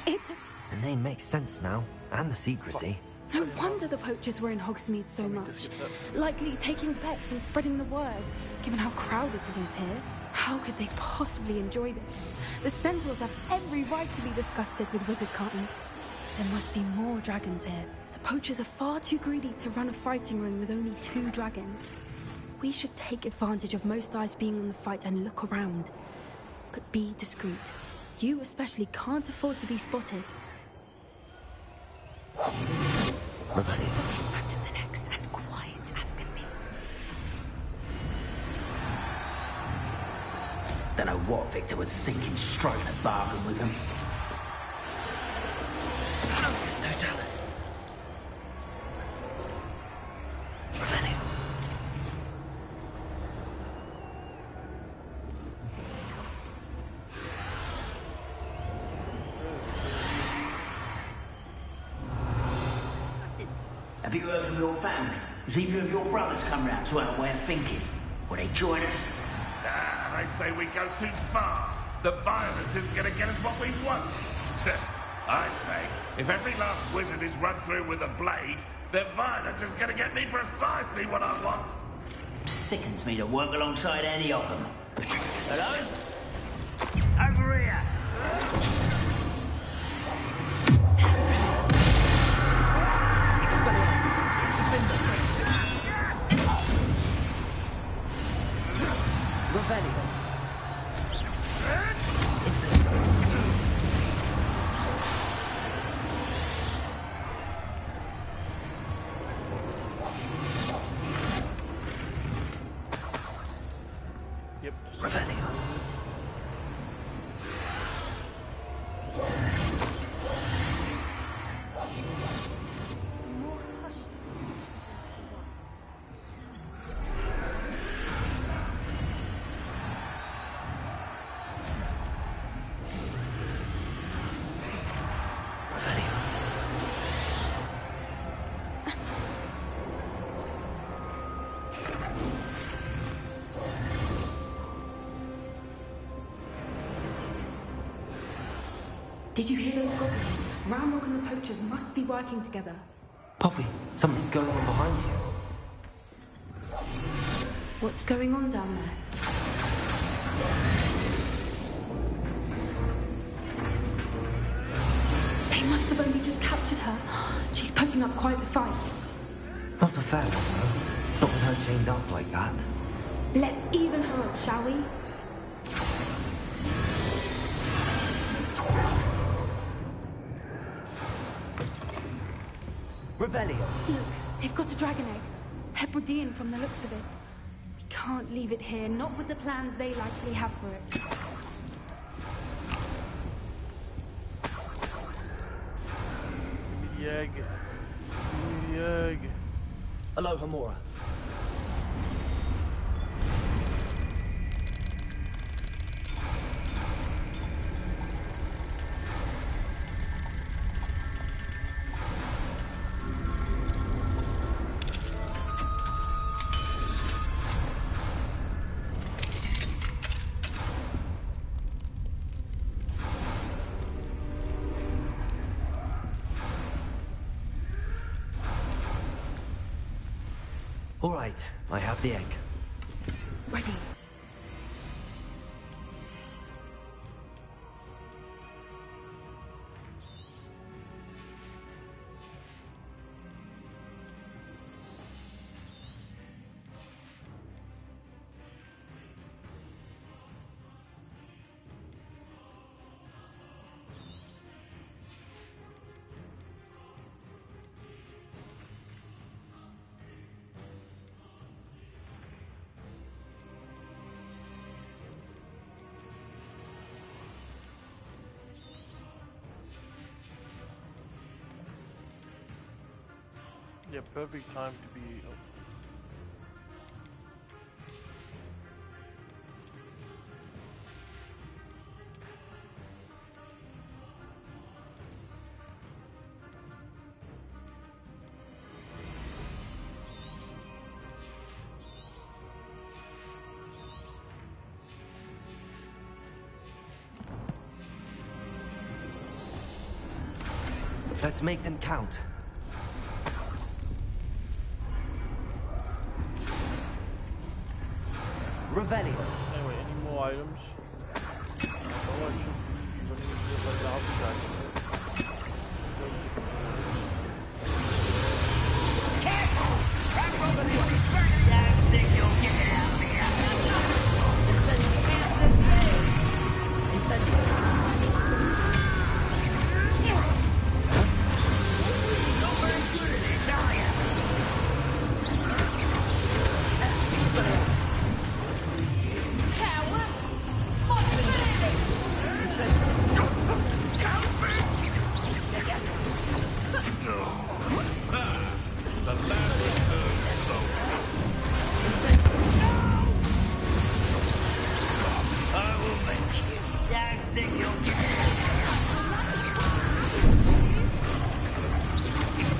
S12: It's a...
S2: The name makes sense now, and the secrecy.
S12: No wonder the poachers were in Hogsmeade so much. Likely taking bets and spreading the word, given how crowded it is here. How could they possibly enjoy this? The Centaurs have every right to be disgusted with wizard kind. There must be more dragons here. The poachers are far too greedy to run a fighting ring with only 2 dragons. We should take advantage of most eyes being on the fight and look around. But be discreet. You especially can't afford to be spotted.
S2: Revelio.
S12: Put in front of the next and quiet as can be.
S5: Don't know what Victor was thinking, striking a bargain with him. There's no dollars. Revelio. Have you heard from your family? Has either of your brothers come round to our way of thinking? Will they join us?
S14: Nah, they say we go too far. The violence isn't going to get us what we want. I say, if every last wizard is run through with a blade, then violence is going to get me precisely what I want.
S5: Sickens me to work alongside any of them. Hello? Over here!
S8: Revelio.
S1: Yep.
S5: Revelio.
S12: More hushed emotions like he was.
S5: Revelio.
S12: Did you hear those goblins? Ramrock and the poachers must be working together.
S2: Poppy, something's going on behind you.
S12: What's going on down there? They must have only just captured her. She's putting up quite the fight.
S2: Not a fair one, though. Not with her chained up like that.
S12: Let's even her up, shall we?
S8: Revelio.
S12: Look, they've got a dragon egg. Hebridean from the looks of it. We can't leave it here, not with the plans they likely have for it.
S1: Yeg. Yeg.
S8: Hello, Hamura.
S2: All right, I have the egg.
S12: Ready.
S1: Yeah, perfect time to be. Oh.
S2: Let's make them count. Revelio.
S1: Anyway, any more items? Oh, I should be running into the lobby guy.
S4: Careful! That robot is certain that I think you'll get it out of here. Not very good at this, are you?
S7: Coward! Possibility!
S14: The land returns to the
S4: I will make you. Don't think you'll get it.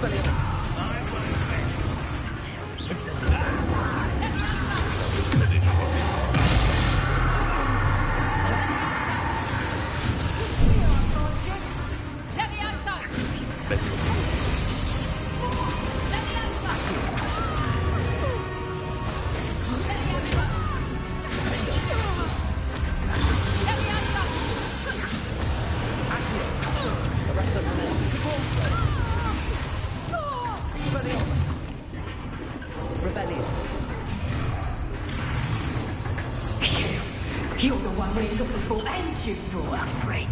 S4: I won't rest until it's
S7: Let me outside!
S14: Let's go.
S7: Let me outside! Let me outside! Let me outside!
S8: The rest of them is Rebellion.
S4: You're the one we're looking for, and you brought a friend.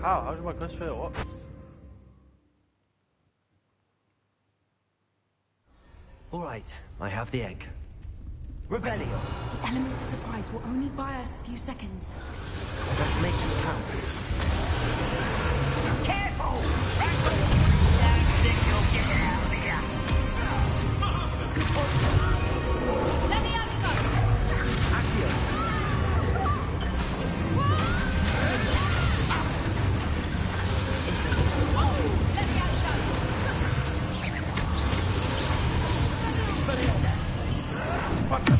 S1: How did my quest fail? What?
S2: All right, I have the egg. Revelio.
S12: The element of surprise will only buy us a few seconds.
S2: Let's make them count.
S4: Careful! Don't think you'll get it out of here.
S7: Let me outside! Let me outside!
S14: What the?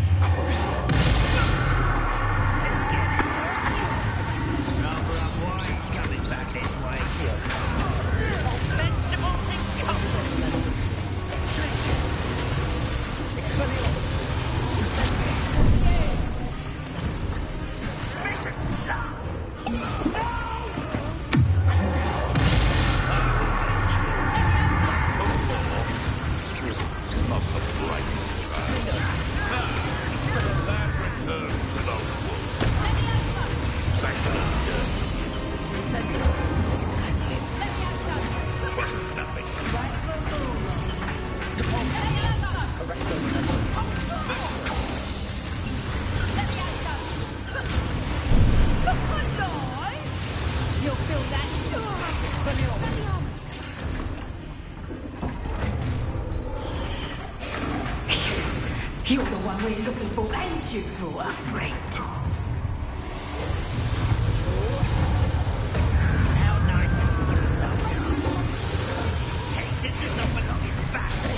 S4: Let's get this. Rather unwise coming back this way. Vegetables and custard. Vicious laugh.
S14: Of the brightest child. The land returns to the wood. Back to the dirt. Twas nothing.
S8: Arrest them.
S7: You'll feel that.
S4: You're the one we're looking for, and you brought a friend. How nice of you to stuff goes. Tension does not belong in battle.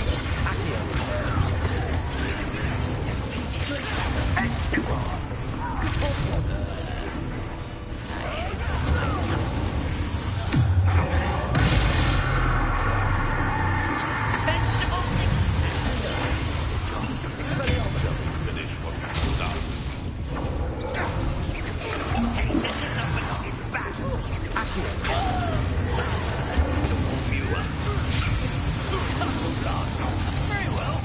S4: Very well.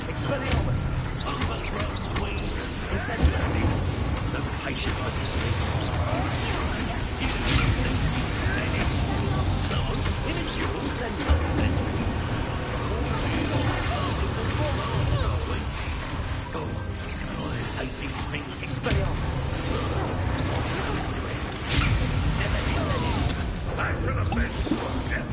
S4: Expelliarmus. Overgrown queen. Incendiary. No patience for this. In a duel, send I hate these things. Expelliarmus.
S14: Back for the bench. Death.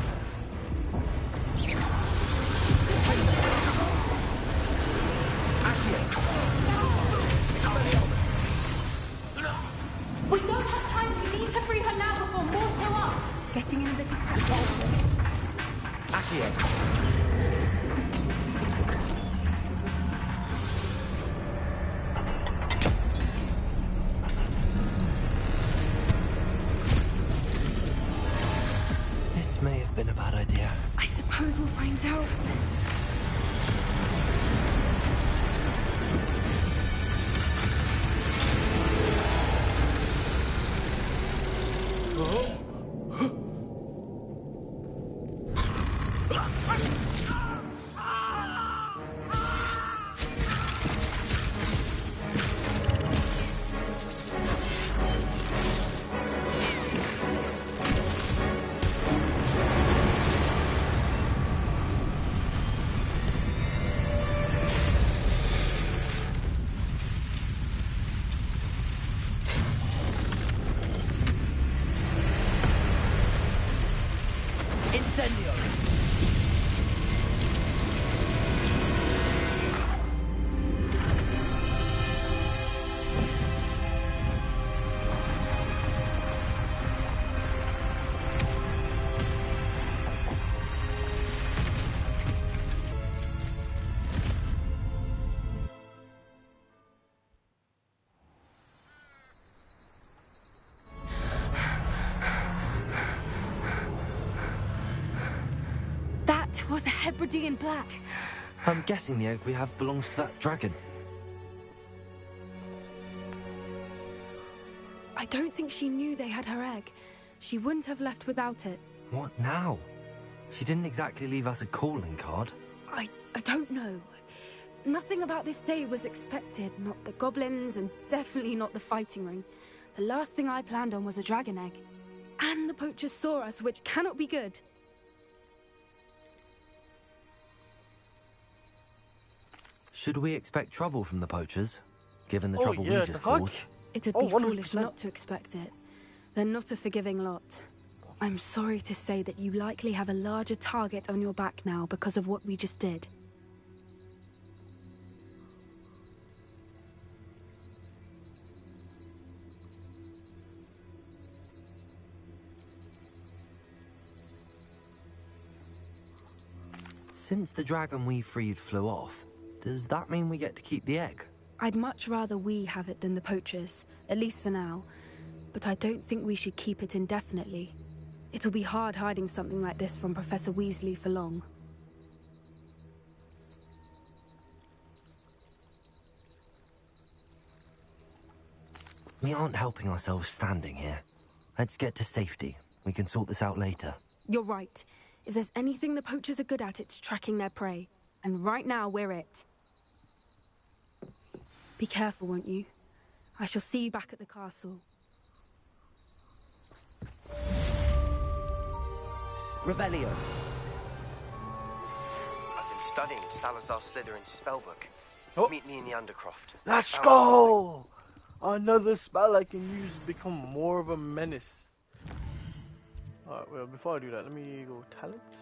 S12: We don't have time. We need to free her now before more show up. Getting in a bit of trouble.
S2: This may have been a bad idea.
S12: I suppose we'll find out. Was a Hebridean black.
S2: I'm guessing the egg we have belongs to that dragon.
S12: I don't think she knew they had her egg. She wouldn't have left without it.
S2: What now? She didn't exactly leave us a calling card.
S12: I don't know. Nothing about this day was expected. Not the goblins, and definitely not the fighting ring. The last thing I planned on was a dragon egg. And the poachers saw us, which cannot be good.
S2: Should we expect trouble from the poachers, given the trouble we just caused?
S12: It'd be foolish not to expect it. They're not a forgiving lot. I'm sorry to say that you likely have a larger target on your back now because of what we just did.
S2: Since the dragon we freed flew off, does that mean we get to keep the egg?
S12: I'd much rather we have it than the poachers, at least for now. But I don't think we should keep it indefinitely. It'll be hard hiding something like this from Professor Weasley for long.
S2: We aren't helping ourselves standing here. Let's get to safety. We can sort this out later.
S12: You're right. If there's anything the poachers are good at, it's tracking their prey. And right now, we're it. Be careful, won't you? I shall see you back at the castle.
S8: Revelio.
S15: I've been studying Salazar Slytherin's spellbook.
S1: Oh.
S15: Meet me in the Undercroft.
S1: Let's go! Another spell I can use to become more of a menace. Alright, well, before I do that, let me go talents.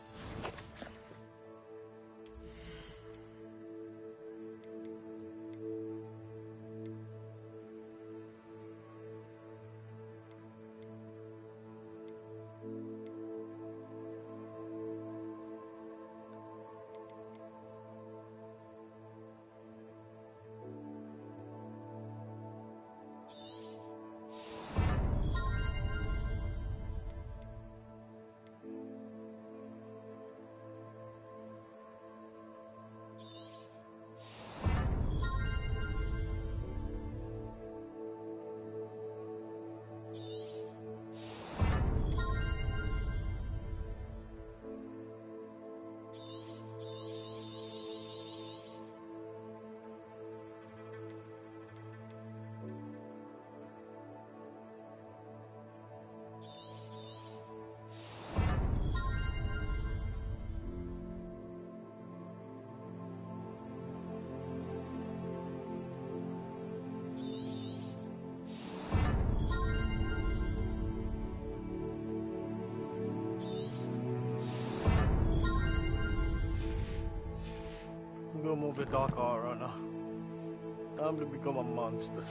S1: want to be a dark art right now. Time to become a monster.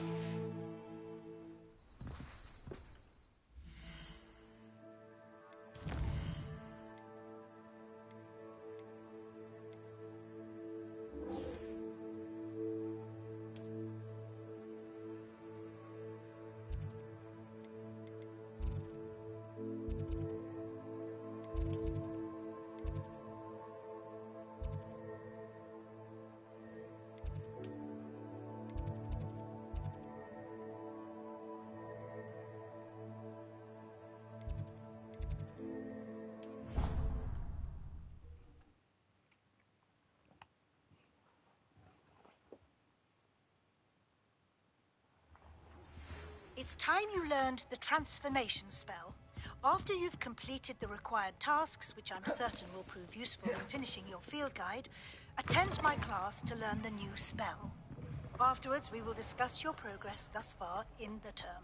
S16: It's time you learned the transformation spell. After you've completed the required tasks, which I'm certain will prove useful in finishing your field guide, attend my class to learn the new spell. Afterwards, we will discuss your progress thus far in the term.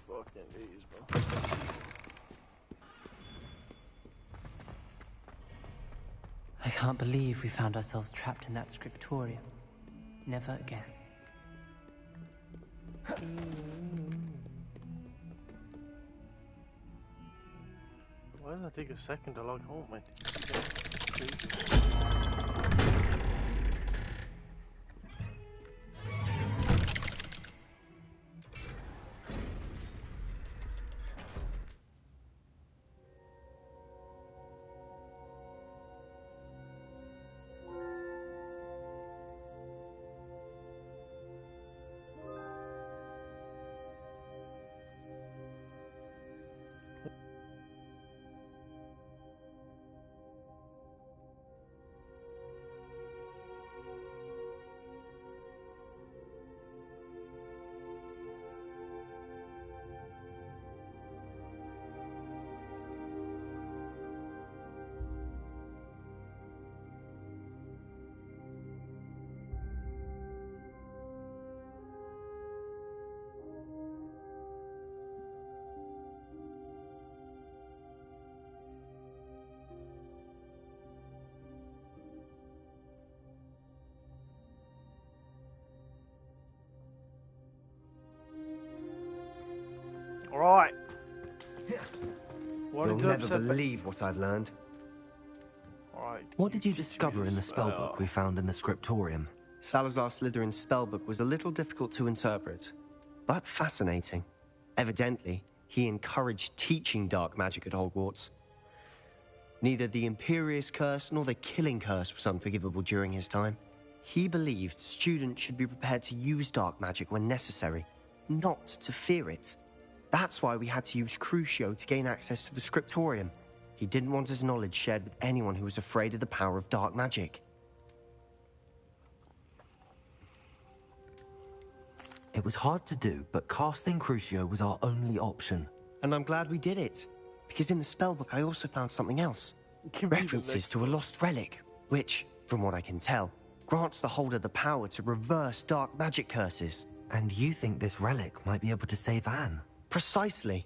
S1: Fucking these, bro.
S17: I can't believe we found ourselves trapped in that scriptorium. Never again.
S1: Why does it take a second to log home, mate? Right.
S15: You'll never believe what I've learned.
S1: Alright.
S2: What did you discover in the spellbook we found in the scriptorium?
S15: Salazar Slytherin's spellbook was a little difficult to interpret, but fascinating. Evidently, he encouraged teaching dark magic at Hogwarts. Neither the Imperious Curse nor the Killing Curse was unforgivable during his time. He believed students should be prepared to use dark magic when necessary, not to fear it. That's why we had to use Crucio to gain access to the scriptorium. He didn't want his knowledge shared with anyone who was afraid of the power of dark magic.
S2: It was hard to do, but casting Crucio was our only option.
S15: And I'm glad we did it, because in the spellbook I also found something else. References to a lost relic, which, from what I can tell, grants the holder the power to reverse dark magic curses.
S2: And you think this relic might be able to save Anne?
S15: Precisely.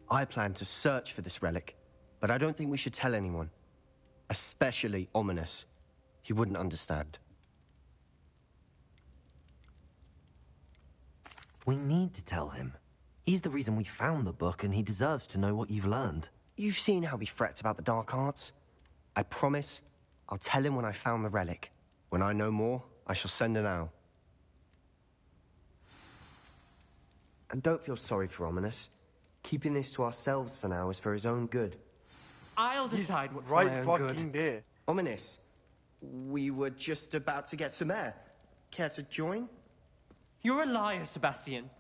S15: I plan to search for this relic, but I don't think we should tell anyone. Especially Ominous. He wouldn't understand.
S2: We need to tell him. He's the reason we found the book, and he deserves to know what you've learned.
S15: You've seen how he frets about the dark arts. I promise I'll tell him when I found the relic. When I know more, I shall send an owl. And don't feel sorry for Ominous. Keeping this to ourselves for now is for his own good.
S17: I'll decide what's
S1: right
S17: my own
S1: fucking
S17: good.
S1: there.
S15: Ominous, we were just about to get some air. Care to join?
S17: You're a liar, Sebastian.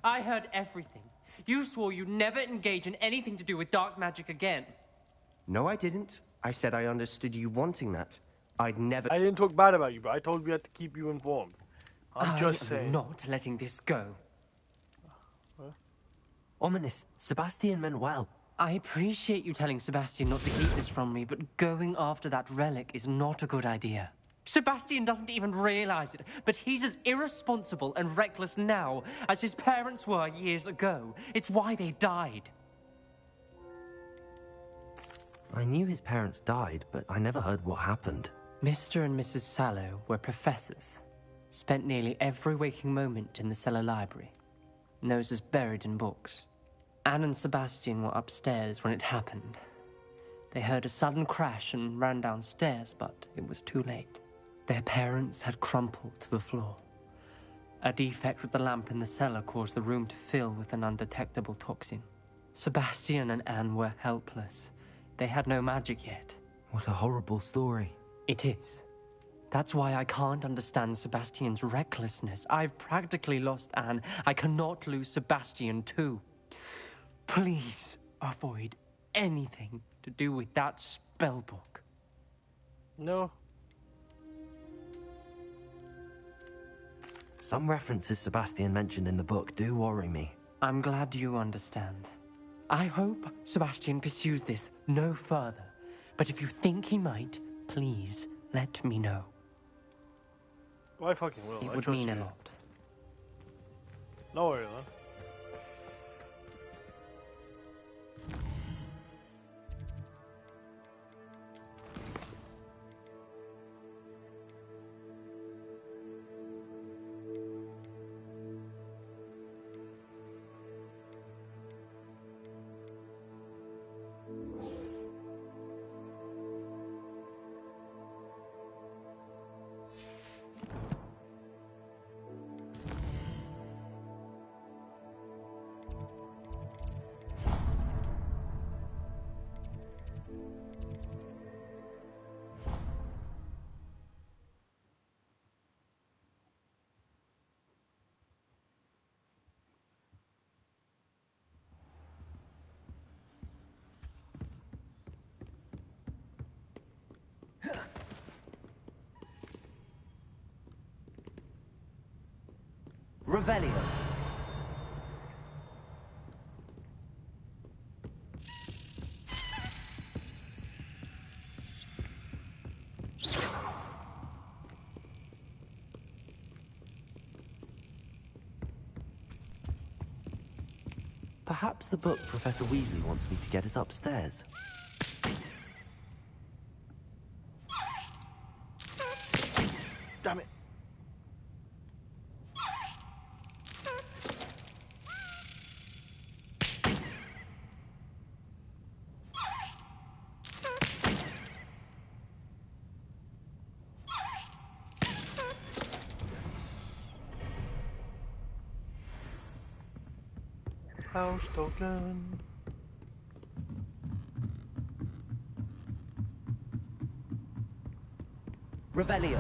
S17: I heard everything. You swore you'd never engage in anything to do with dark magic again.
S15: No, I didn't. I said I understood you wanting that. I'd never...
S1: I didn't talk bad about you, but I told you I had to keep you informed. I'm just saying.
S17: I'm not letting this go.
S2: Ominous, Sebastian meant well.
S17: I appreciate you telling Sebastian not to keep this from me, but going after that relic is not a good idea. Sebastian doesn't even realize it, but he's as irresponsible and reckless now as his parents were years ago. It's why they died.
S2: I knew his parents died, but I never heard what happened.
S17: Mr. and Mrs. Sallow were professors. Spent nearly every waking moment in the cellar library. Noses buried in books. Anne and Sebastian were upstairs when it happened. They heard a sudden crash and ran downstairs, but it was too late. Their parents had crumpled to the floor. A defect with the lamp in the cellar caused the room to fill with an undetectable toxin. Sebastian and Anne were helpless. They had no magic yet.
S2: What a horrible story.
S17: It is. That's why I can't understand Sebastian's recklessness. I've practically lost Anne. I cannot lose Sebastian too. Please avoid anything to do with that spellbook.
S1: No.
S2: Some references Sebastian mentioned in the book do worry me.
S17: I'm glad you understand. I hope Sebastian pursues this no further. But if you think he might, please let me know.
S1: Well, I fucking will.
S17: It would mean a lot.
S1: No worries, man.
S2: Revelio. Perhaps the book Professor Weasley wants me to get is upstairs.
S1: Damn it. House token.
S2: Revelio.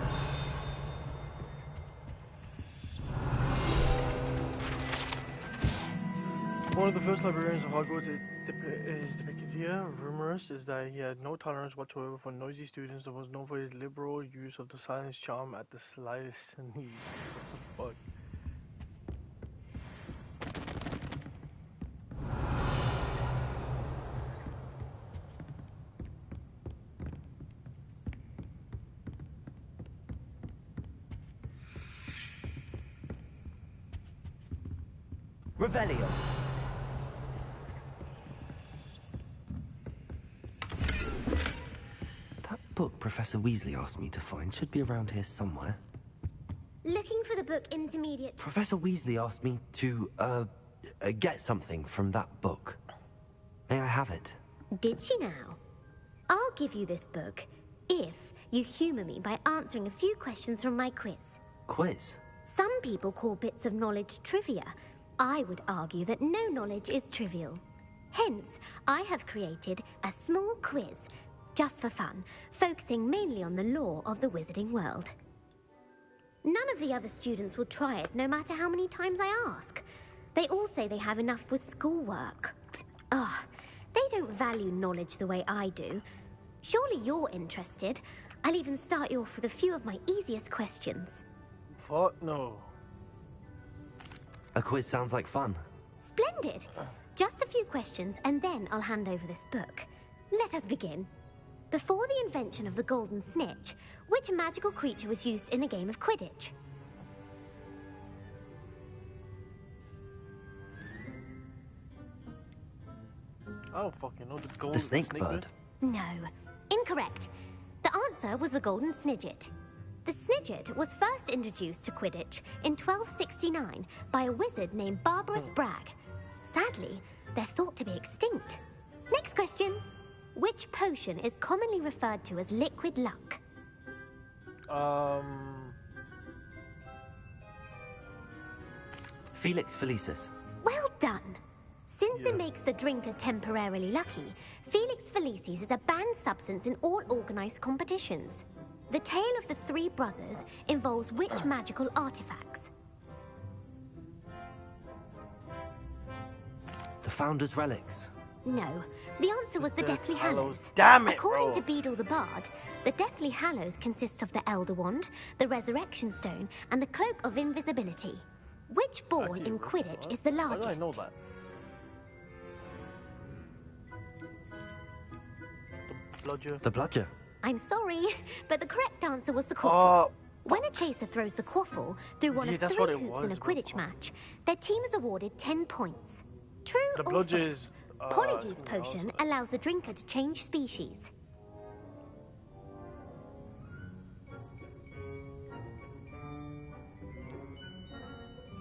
S1: One of the first librarians of Hogwarts is depicted here. Rumorous is that he had no tolerance whatsoever for noisy students and was known for his liberal use of the silence charm at the slightest need. What the fuck?
S2: Revelio. That book Professor Weasley asked me to find should be around here somewhere.
S18: Looking for the book Intermediate.
S2: Professor Weasley asked me to, get something from that book. May I have it?
S18: Did she now? I'll give you this book if you humor me by answering a few questions from my quiz.
S2: Quiz?
S18: Some people call bits of knowledge trivia. I would argue that no knowledge is trivial. Hence, I have created a small quiz, just for fun, focusing mainly on the lore of the wizarding world. None of the other students will try it, no matter how many times I ask. They all say they have enough with schoolwork. Ugh, they don't value knowledge the way I do. Surely you're interested. I'll even start you off with a few of my easiest questions.
S1: Fuck no.
S2: A quiz sounds like fun.
S18: Splendid! Just a few questions, and then I'll hand over this book. Let us begin. Before the invention of the golden snitch, which magical creature was used in a game of Quidditch?
S1: I don't fucking know.
S2: The snake bird.
S18: No, incorrect. The answer was the golden snidget. The snidget was first introduced to Quidditch in 1269 by a wizard named Barbarous Bragg. Sadly, they're thought to be extinct. Next question. Which potion is commonly referred to as liquid luck?
S2: Felix Felicis.
S18: Well done. Since it makes the drinker temporarily lucky, Felix Felicis is a banned substance in all organized competitions. The tale of the three brothers involves which magical artifacts?
S2: The Founder's Relics.
S18: No, the answer was the Deathly Hallows.
S1: Damn it,
S18: According
S1: bro.
S18: to Beadle the Bard, the Deathly Hallows consists of the Elder Wand, the Resurrection Stone, and the Cloak of Invisibility. Which ball in Quidditch is the largest?
S1: How do I know that? The bludger.
S2: The bludger.
S18: I'm sorry, but the correct answer was the quaffle. When a chaser throws the quaffle through one of
S1: that's
S18: three
S1: what it
S18: hoops
S1: was,
S18: in a Quidditch match, their team is awarded 10 points. True
S1: The
S18: or
S1: bludger
S18: false?
S1: is.
S18: Polyjuice Potion allows the drinker to change species.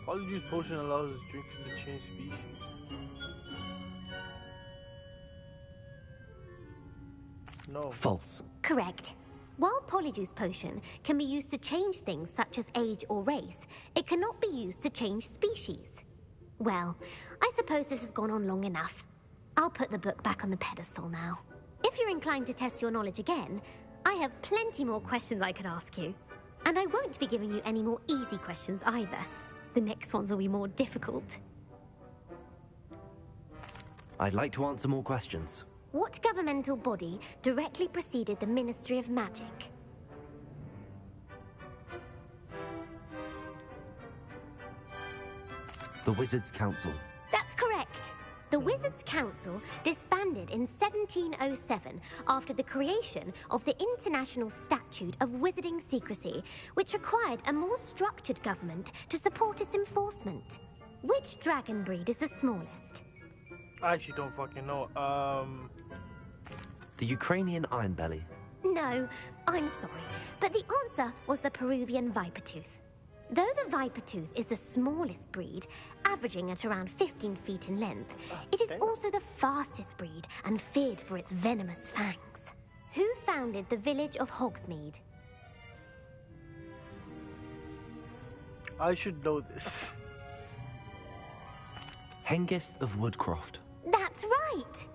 S1: Polyjuice Potion allows drinkers to change species. No.
S2: False.
S18: Correct. While Polyjuice Potion can be used to change things such as age or race, it cannot be used to change species. Well, I suppose this has gone on long enough. I'll put the book back on the pedestal now. If you're inclined to test your knowledge again, I have plenty more questions I could ask you. And I won't be giving you any more easy questions either. The next ones will be more difficult.
S2: I'd like to answer more questions.
S18: What governmental body directly preceded the Ministry of Magic?
S2: The Wizards' Council.
S18: That's correct. The Wizards' Council disbanded in 1707 after the creation of the International Statute of Wizarding Secrecy, which required a more structured government to support its enforcement. Which dragon breed is the smallest?
S1: I actually don't fucking know.
S2: The Ukrainian Ironbelly.
S18: No, I'm sorry, but the answer was the Peruvian Vipertooth. Though the Vipertooth is the smallest breed, averaging at around 15 feet in length, it is also the fastest breed and feared for its venomous fangs. Who founded the village of Hogsmeade?
S1: I should know this.
S2: Hengist of Woodcroft.
S18: That's right!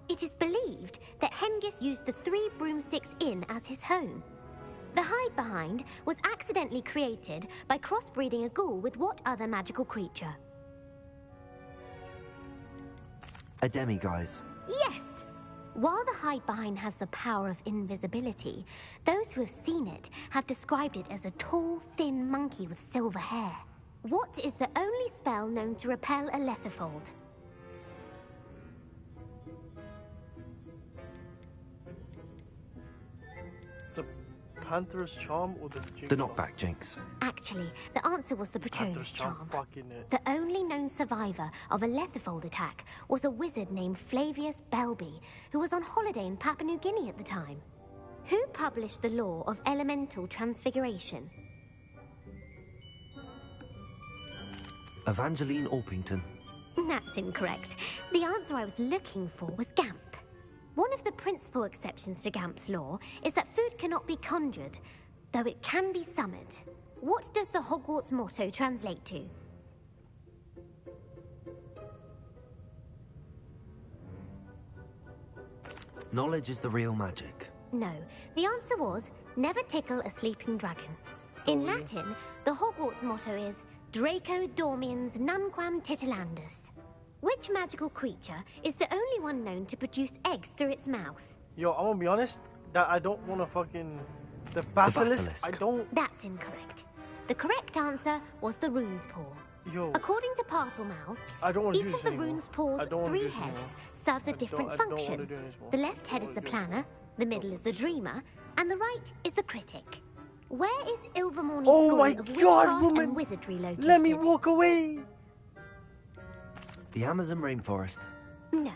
S18: It is believed that Hengist used the Three Broomsticks Inn as his home. The Hide Behind was accidentally created by crossbreeding a ghoul with what other magical creature?
S2: A demiguise.
S18: Yes! While the Hide Behind has the power of invisibility, those who have seen it have described it as a tall, thin monkey with silver hair. What is the only spell known to repel a letherfold?
S1: The Panther's Charm or the Jinx?
S2: The Knockback Jinx.
S18: Actually, the answer was the Patronus Charm.
S1: Fucking it.
S18: The only known survivor of a letherfold attack was a wizard named Flavius Belby, who was on holiday in Papua New Guinea at the time. Who published the law of elemental transfiguration?
S2: Evangeline Orpington.
S18: That's incorrect. The answer I was looking for was Gamp. One of the principal exceptions to Gamp's law is that food cannot be conjured, though it can be summoned. What does the Hogwarts motto translate to?
S2: Knowledge is the real magic.
S18: No, the answer was never tickle a sleeping dragon. In Latin, the Hogwarts motto is Draco Dormiens Nunquam Titilandus. Which magical creature is the only one known to produce eggs through its mouth?
S1: Yo, I'm gonna be honest, that I don't wanna fucking... The basilisk? I don't...
S18: That's incorrect. The correct answer was the rune's paw.
S1: Yo.
S18: According to Parcelmouths,
S1: I don't wanna do
S18: each
S1: this
S18: of the
S1: anymore.
S18: rune's paw's
S1: I don't wanna
S18: 3
S1: do this
S18: heads
S1: anymore.
S18: serves a
S1: I
S18: different
S1: don't wanna
S18: function.
S1: do this anymore.
S18: The left head is the planner, The middle is the dreamer, and the right is the critic. Where is Ilvermorny's
S1: Oh
S18: School
S1: my
S18: of
S1: God,
S18: Witchcraft
S1: woman!
S18: and Wizardry located?
S1: Let me walk away!
S2: The Amazon rainforest.
S18: No,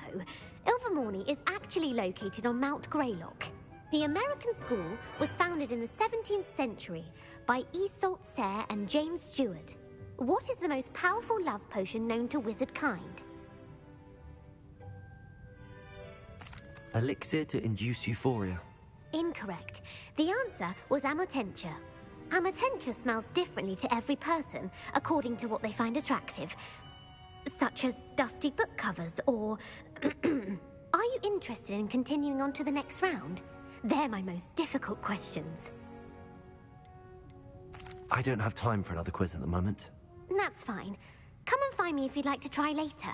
S18: Ilvermorny is actually located on Mount Greylock. The American school was founded in the 17th century by Isolde Sayre and James Stewart. What is the most powerful love potion known to wizard kind?
S2: Elixir to induce euphoria.
S18: Incorrect. The answer was Amotentia. Amotentia smells differently to every person, according to what they find attractive. Such as dusty book covers, or... Are you interested in continuing on to the next round? They're my most difficult questions.
S2: I don't have time for another quiz at the moment.
S18: That's fine. Come and find me if you'd like to try later.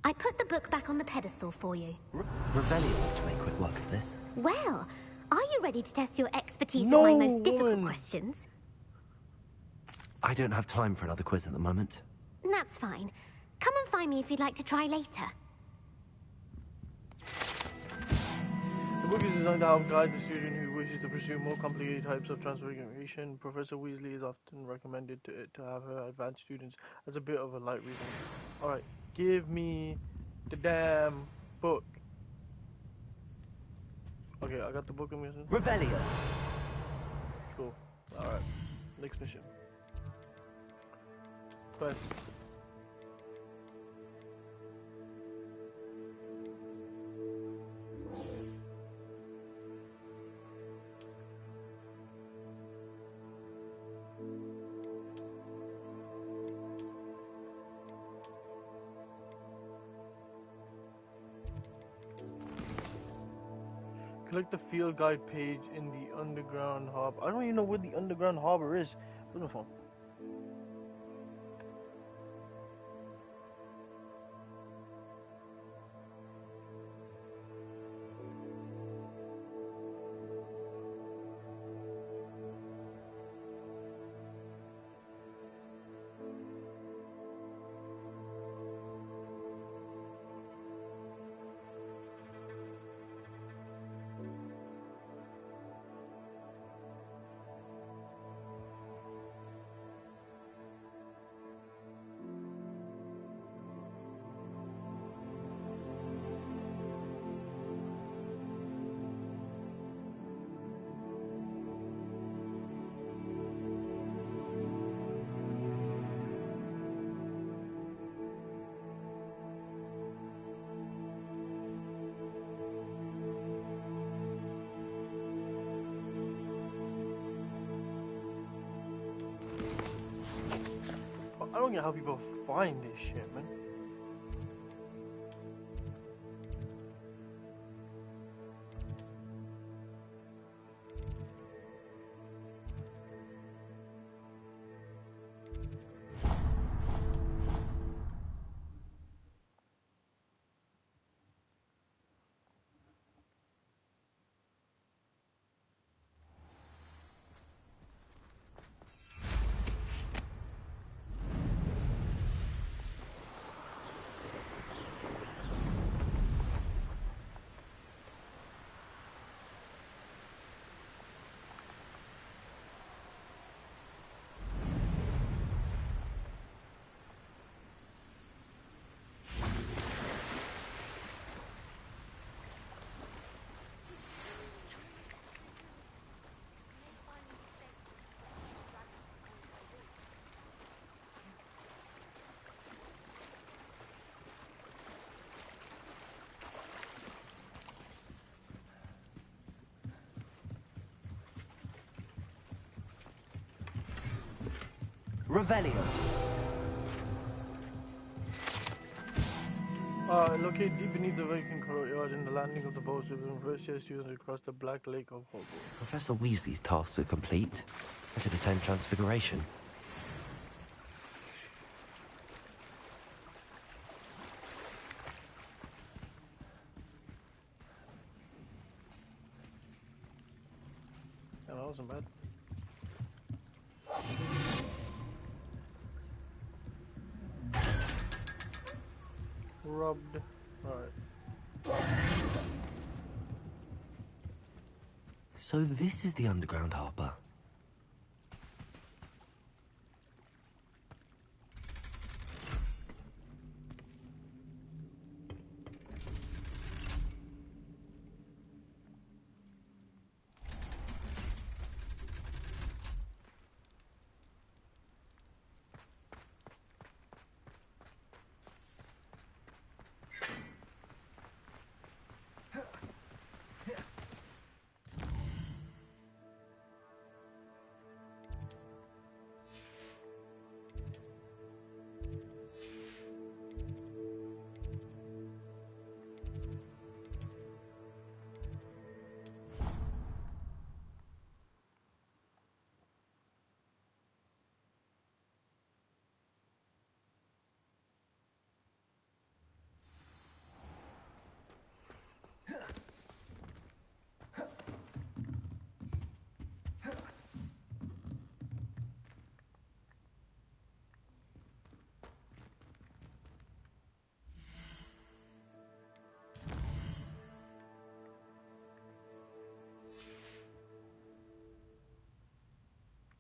S18: I put the book back on the pedestal for you.
S2: Revelio ought to make quick work of this.
S18: Well, are you ready to test your expertise
S1: No,
S18: with my most difficult
S1: woman.
S18: questions?
S2: I don't have time for another quiz at the moment.
S18: That's fine. Come and find me if you'd like to try later.
S1: The book is designed to help guide the student who wishes to pursue more complicated types of transfiguration. Professor Weasley is often recommended to have her advanced students as a bit of a light reading. Alright, give me the damn book. Okay, I got the book, I'm guessing.
S2: Revelio.
S1: Cool. Alright, next mission. Quest. Click the field guide page in the underground harbor. I don't even know where the underground harbor is. Where's my phone? I don't get how people find this shit, man.
S2: Revelio.
S1: Located deep beneath the vacant courtyard in the landing of the boats with first-year students across the Black Lake of Hogwarts.
S2: Professor Weasley's tasks are complete. I should attend Transfiguration.
S1: Yeah, that wasn't bad. Rubbed. Alright.
S2: So this is the underground harbour.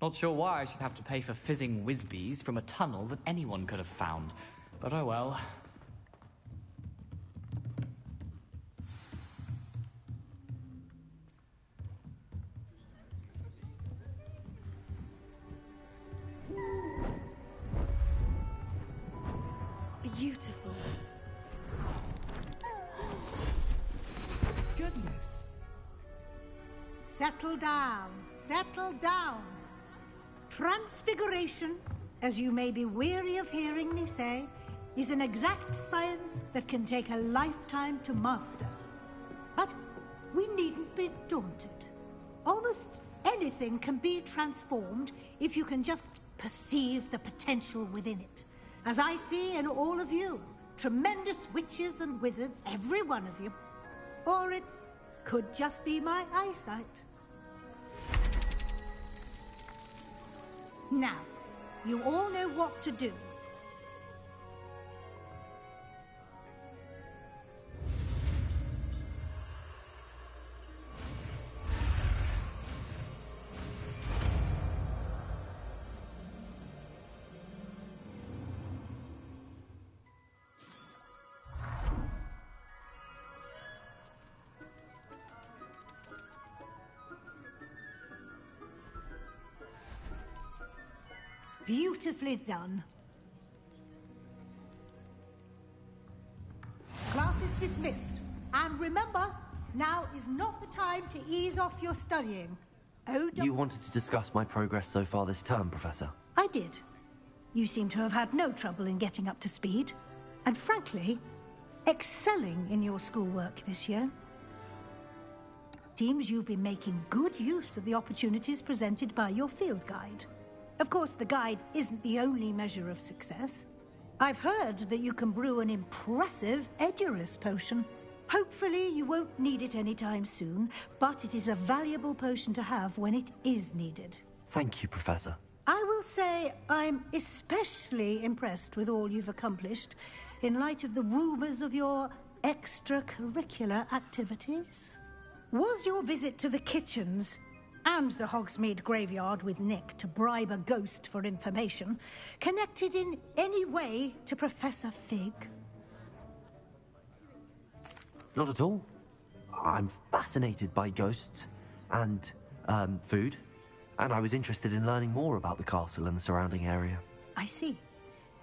S19: Not sure why I should have to pay for fizzing whiz-bees from a tunnel that anyone could have found. But oh well.
S12: Beautiful.
S16: Goodness. Settle down. Settle down. Transfiguration, as you may be weary of hearing me say, is an exact science that can take a lifetime to master. But we needn't be daunted. Almost anything can be transformed if you can just perceive the potential within it. As I see in all of you, tremendous witches and wizards, every one of you. Or it could just be my eyesight. Now, you all know what to do. Beautifully done. Class is dismissed. And remember, now is not the time to ease off your studying.
S2: You wanted to discuss my progress so far this term, Professor?
S16: I did. You seem to have had no trouble in getting up to speed. And frankly, excelling in your schoolwork this year. Seems you've been making good use of the opportunities presented by your field guide. Of course, the guide isn't the only measure of success. I've heard that you can brew an impressive Edurus potion. Hopefully, you won't need it anytime soon, but it is a valuable potion to have when it is needed.
S2: Thank you, Professor.
S16: I will say I'm especially impressed with all you've accomplished in light of the rumors of your extracurricular activities. Was your visit to the kitchens and the Hogsmeade graveyard with Nick to bribe a ghost for information connected in any way to Professor Fig?
S2: Not at all. I'm fascinated by ghosts and, food, and I was interested in learning more about the castle and the surrounding area.
S16: I see.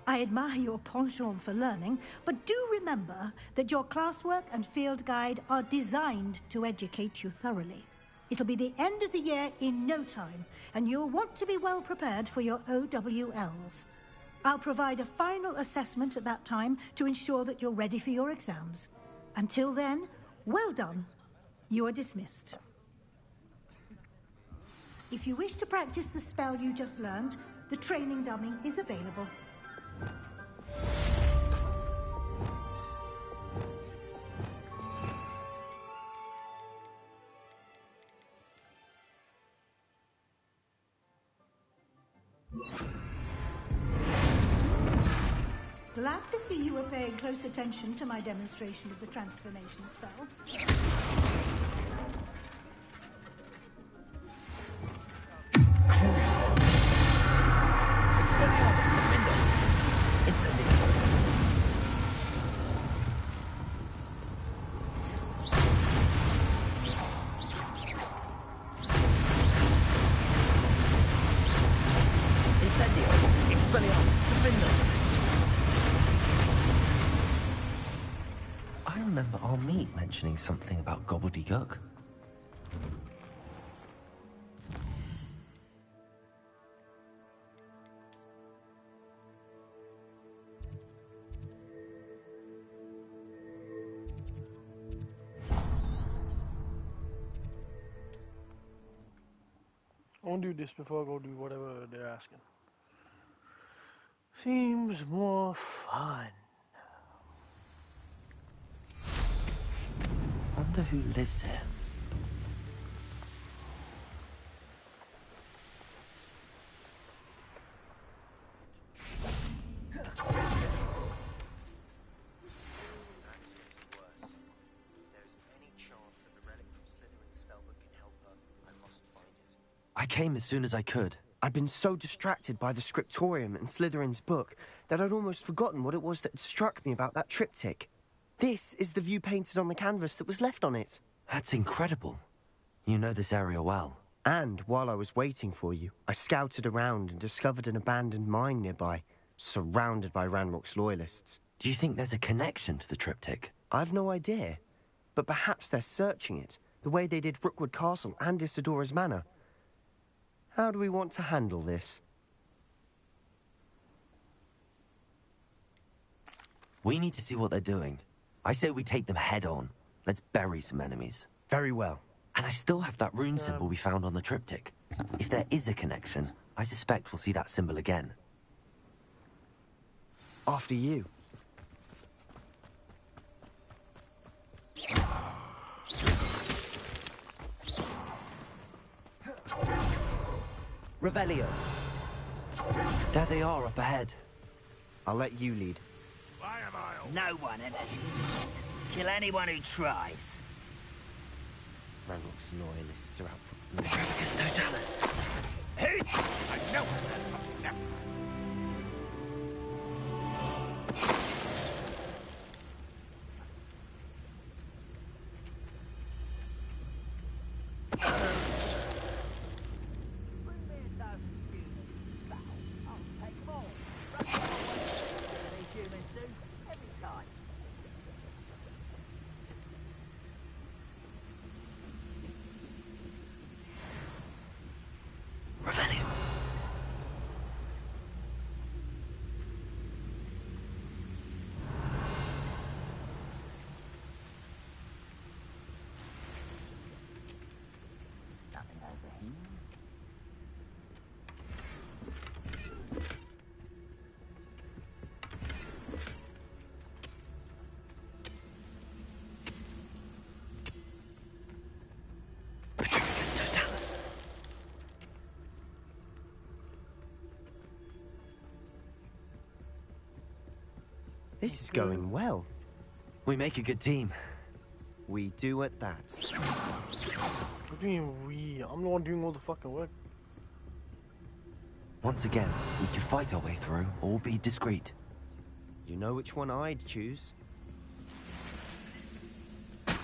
S16: I admire your penchant for learning, but do remember that your classwork and field guide are designed to educate you thoroughly. It'll be the end of the year in no time, and you'll want to be well prepared for your OWLs. I'll provide a final assessment at that time to ensure that you're ready for your exams. Until then, well done. You are dismissed. If you wish to practice the spell you just learned, the training dummy is available. Glad to see you were paying close attention to my demonstration of the transformation spell.
S2: I remember our meet mentioning something about gobbledygook.
S1: I want to do this before I go do whatever they're asking. Seems more fun.
S2: Wonder who lives here. I came as soon as I could.
S15: I'd been so distracted by the scriptorium and Slytherin's book that I'd almost forgotten what it was that had struck me about that triptych. This is the view painted on the canvas that was left on it.
S2: That's incredible. You know this area well.
S15: And while I was waiting for you, I scouted around and discovered an abandoned mine nearby, surrounded by Ranrock's loyalists.
S2: Do you think there's a connection to the triptych?
S15: I've no idea, but perhaps they're searching it, the way they did Rookwood Castle and Isidora's Manor. How do we want to handle this?
S2: We need to see what they're doing. I say we take them head on. Let's bury some enemies.
S15: Very well.
S2: And I still have that rune symbol we found on the triptych. If there is a connection, I suspect we'll see that symbol again.
S15: After you.
S8: Revelio.
S2: There they are, up ahead.
S15: I'll let you lead.
S4: No one enters. Kill anyone who tries.
S15: Ranrock's loyalists are out for blood.
S2: Trafficus Totalis.
S14: Hey! I know there's something left.
S15: This is going well.
S2: We make a good team.
S15: We do at that.
S1: What do you mean we? I'm the one doing all the fucking work.
S2: Once again, we can fight our way through, or be discreet.
S15: You know which one I'd choose?
S4: I've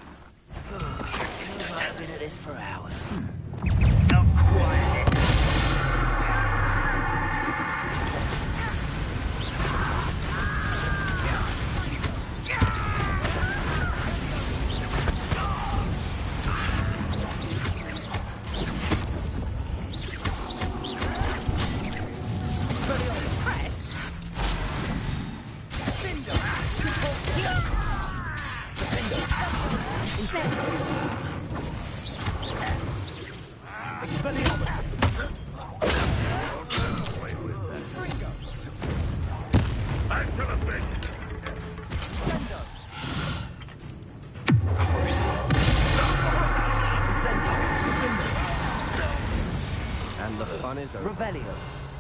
S4: been at this for hours. Not quiet.
S15: And the fun is over.
S2: Revelio.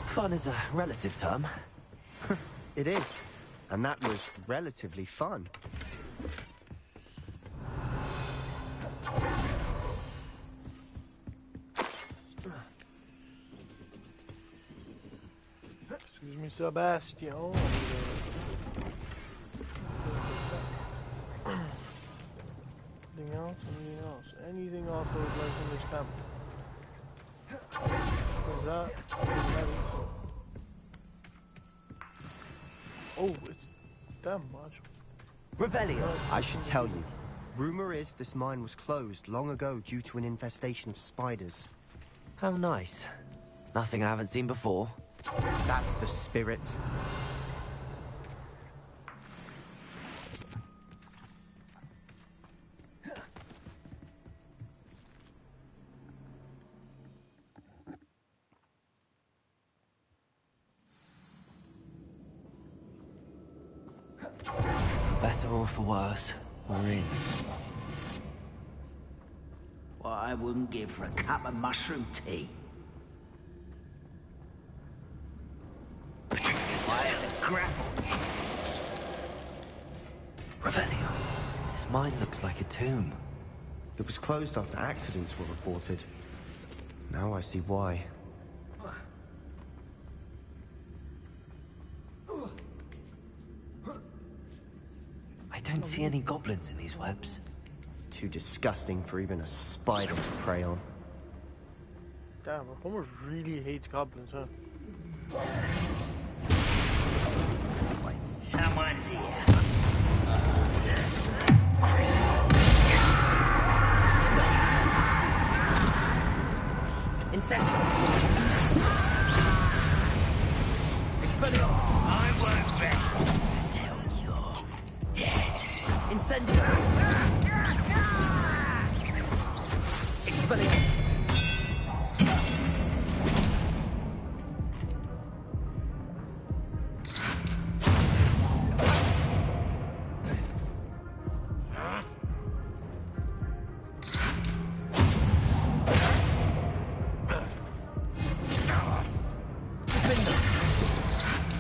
S2: Fun is a relative term.
S15: It is. And that was relatively fun.
S1: Excuse me, Sebastian. Anything else? Anything else? Anything else I would like in this camp? What is that? Oh, it's damn much.
S2: Revelio.
S15: I should tell you. Rumor is this mine was closed long ago due to an infestation of spiders.
S2: How nice. Nothing I haven't seen before.
S15: That's the spirit.
S2: For better or for worse, we're in.
S5: What I wouldn't give for a cup of mushroom tea. Grapple.
S2: Revelio. This mine looks like a tomb.
S15: It was closed after accidents were reported. Now I see why.
S2: I don't see any goblins in these webs.
S15: Too disgusting for even a spider to prey on.
S1: Damn, Homer really hates goblins, huh?
S5: Someone's here.
S2: Crazy.
S5: Incendio.
S2: Expelliarmus.
S5: I won't rest until you're dead.
S2: Incendio. Expelliarmus.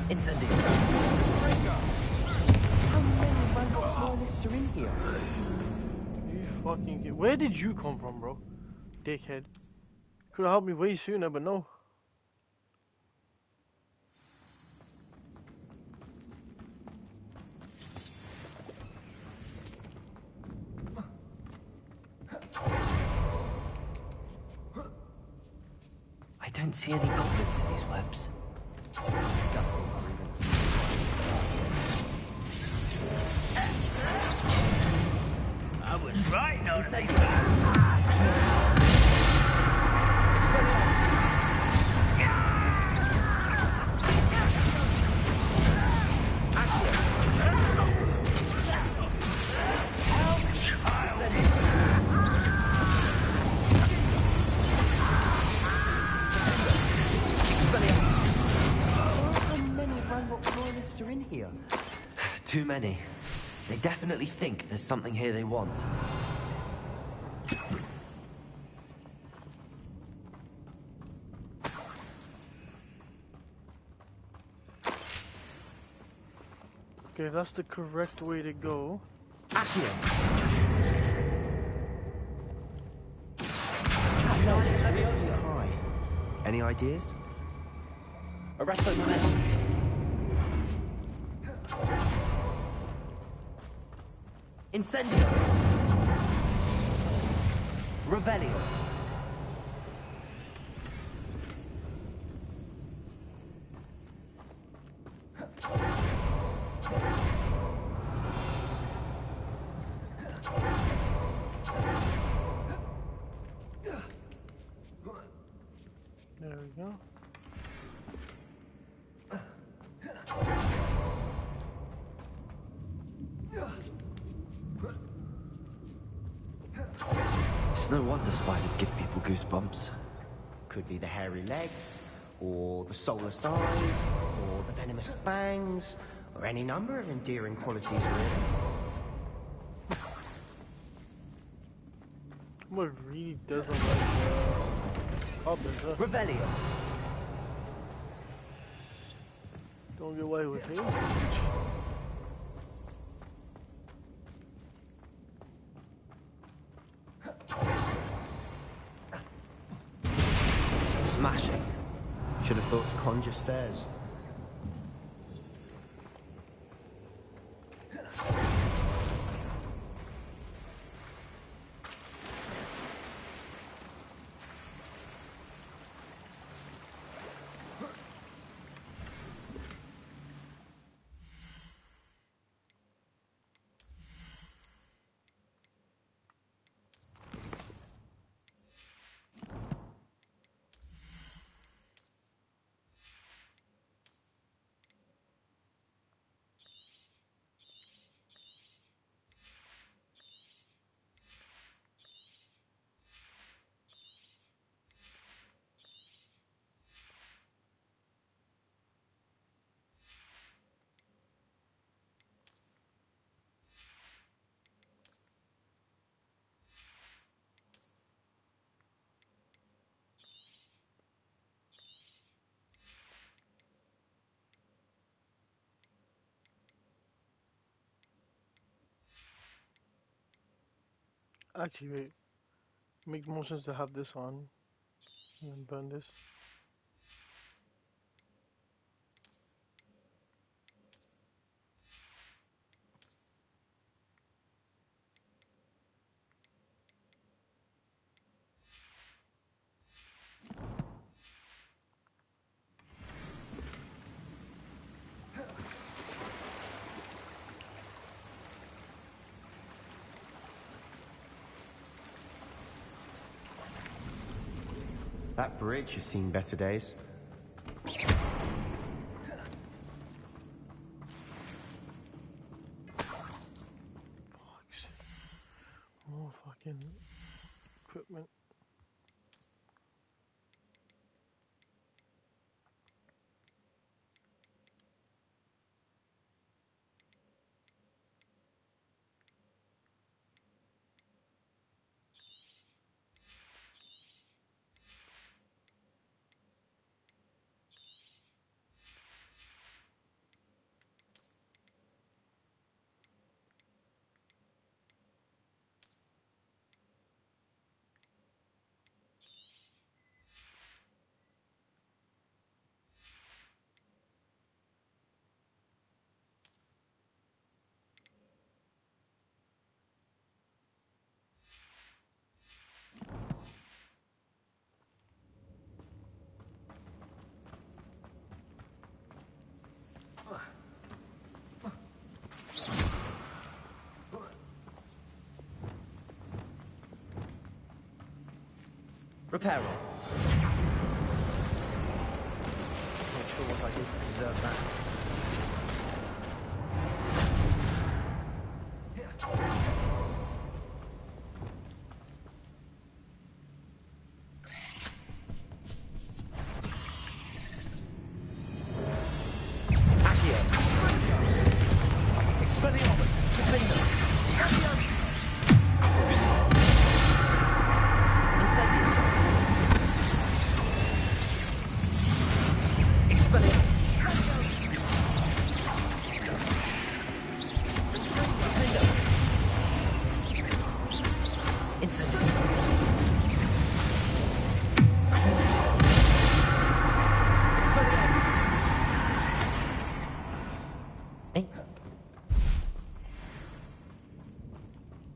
S2: Incendio.
S15: How many Ranrock's loyalists are in here?
S1: You fucking... Where did you come from, bro? Dickhead. Could've helped me way sooner, but no.
S2: I don't see any goblins in these webs.
S15: Disgusting.
S5: I was right, no.
S15: Are in here?
S2: Too many. They definitely think there's something here they want.
S1: Okay, that's the correct way to go.
S15: Accio. Hi. Any ideas?
S2: Arresto momentum. Incendio. Revelio.
S1: There we go.
S2: It's no wonder spiders give people goosebumps.
S15: Could be the hairy legs, or the solar size, or the venomous fangs, or any number of endearing qualities, really.
S1: What really doesn't like goblins, huh?
S2: Revelio.
S1: Don't get away with him.
S2: Smashing.
S15: Should have thought to conjure stairs.
S1: Actually, wait. Makes more sense to have this on and then burn this.
S15: That bridge has seen better days.
S1: More fucking equipment.
S15: Repair it. Not sure what I did to deserve that.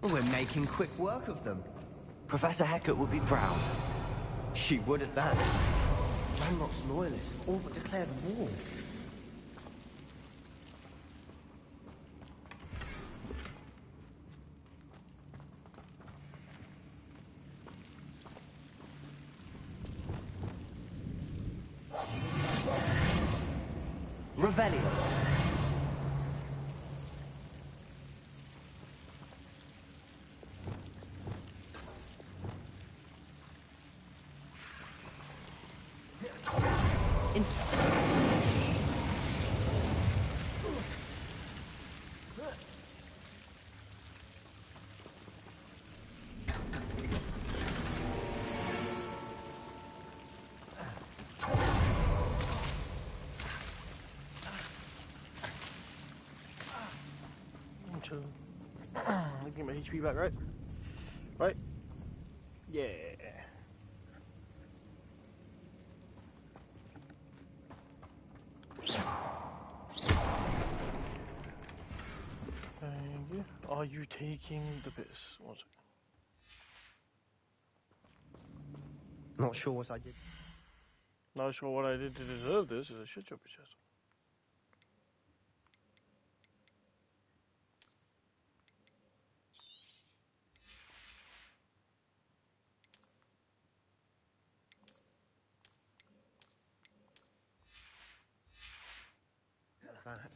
S15: We're making quick work of them.
S2: Professor Hecat would be proud.
S15: She would at that. Ranrock's loyalists all but declared war.
S2: Revelio.
S1: I get my HP back, right? Right? Yeah. Thank you. Are you taking the piss? One second.
S15: Not sure what I did.
S1: Not sure what I did to deserve this. Shut your bitch ass.
S15: That.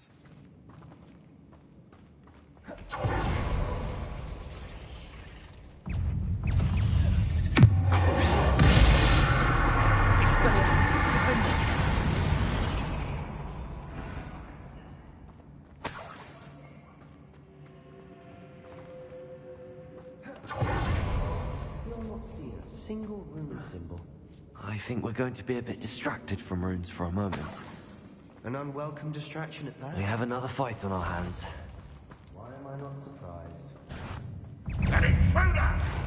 S15: Still not see a single rune symbol.
S2: I think we're going to be a bit distracted from runes for a moment.
S15: An unwelcome distraction at that.
S2: We have another fight on our hands.
S15: Why am I not surprised?
S14: An intruder!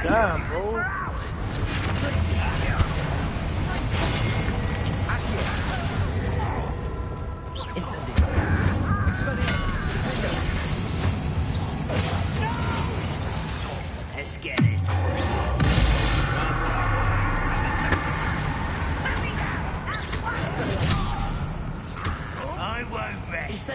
S1: Damn, bro.
S4: Let's get this. I won't rest.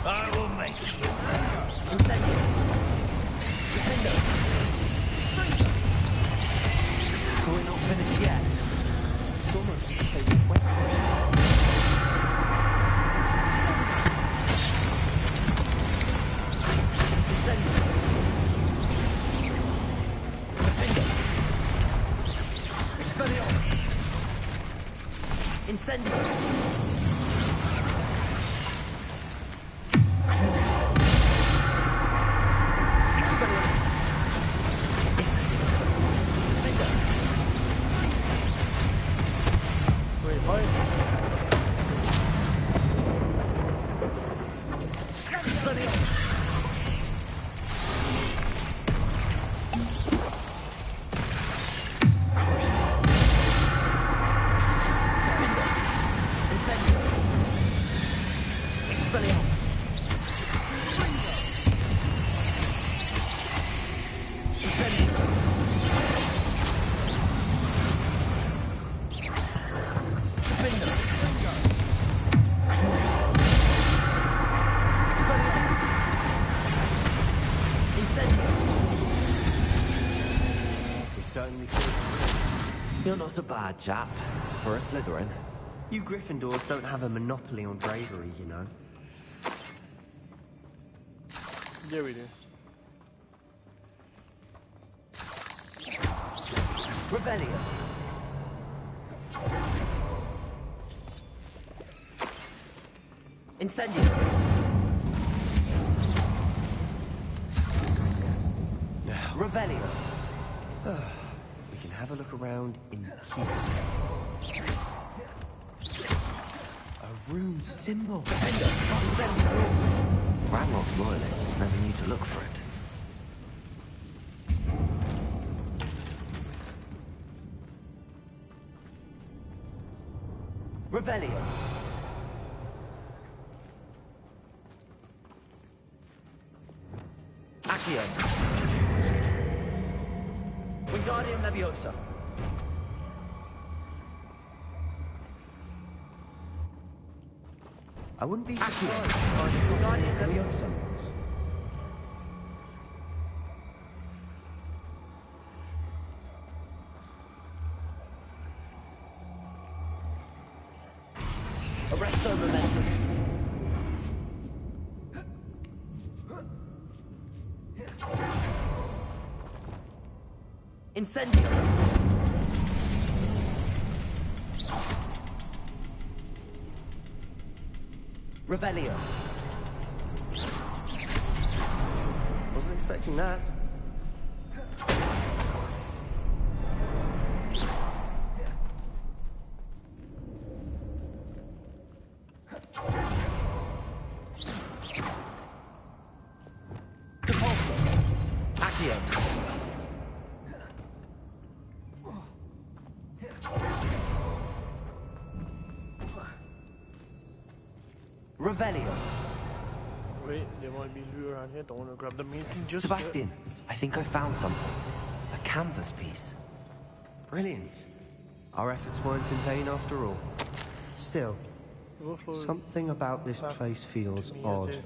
S4: I will make you.
S2: We're not finished yet. It's almost as if they went
S1: Wait, what?
S15: Certainly feel.
S2: You're not a bad chap for a Slytherin.
S15: You Gryffindors don't have a monopoly on bravery, you know.
S1: Yeah, we do.
S2: Rebellion. Incendio.
S15: Now,
S2: Revelio.
S15: We can have a look around in peace. A rune symbol.
S2: Ranrock's loyalists never knew to look for it. Revelio. Accio. Wingardium Leviosa.
S15: I wouldn't be surprised to find Wingardium Leviosa.
S2: Arresto Momentum. Incendio. Revelio.
S15: Wasn't expecting that.
S2: Depulso. Accio. Revelio.
S1: Wait, there might be loot around here. Don't want to grab the main thing just
S2: Sebastian, I think I found something. A canvas piece.
S15: Brilliant. Our efforts weren't in vain after all. Still, something about this place feels odd.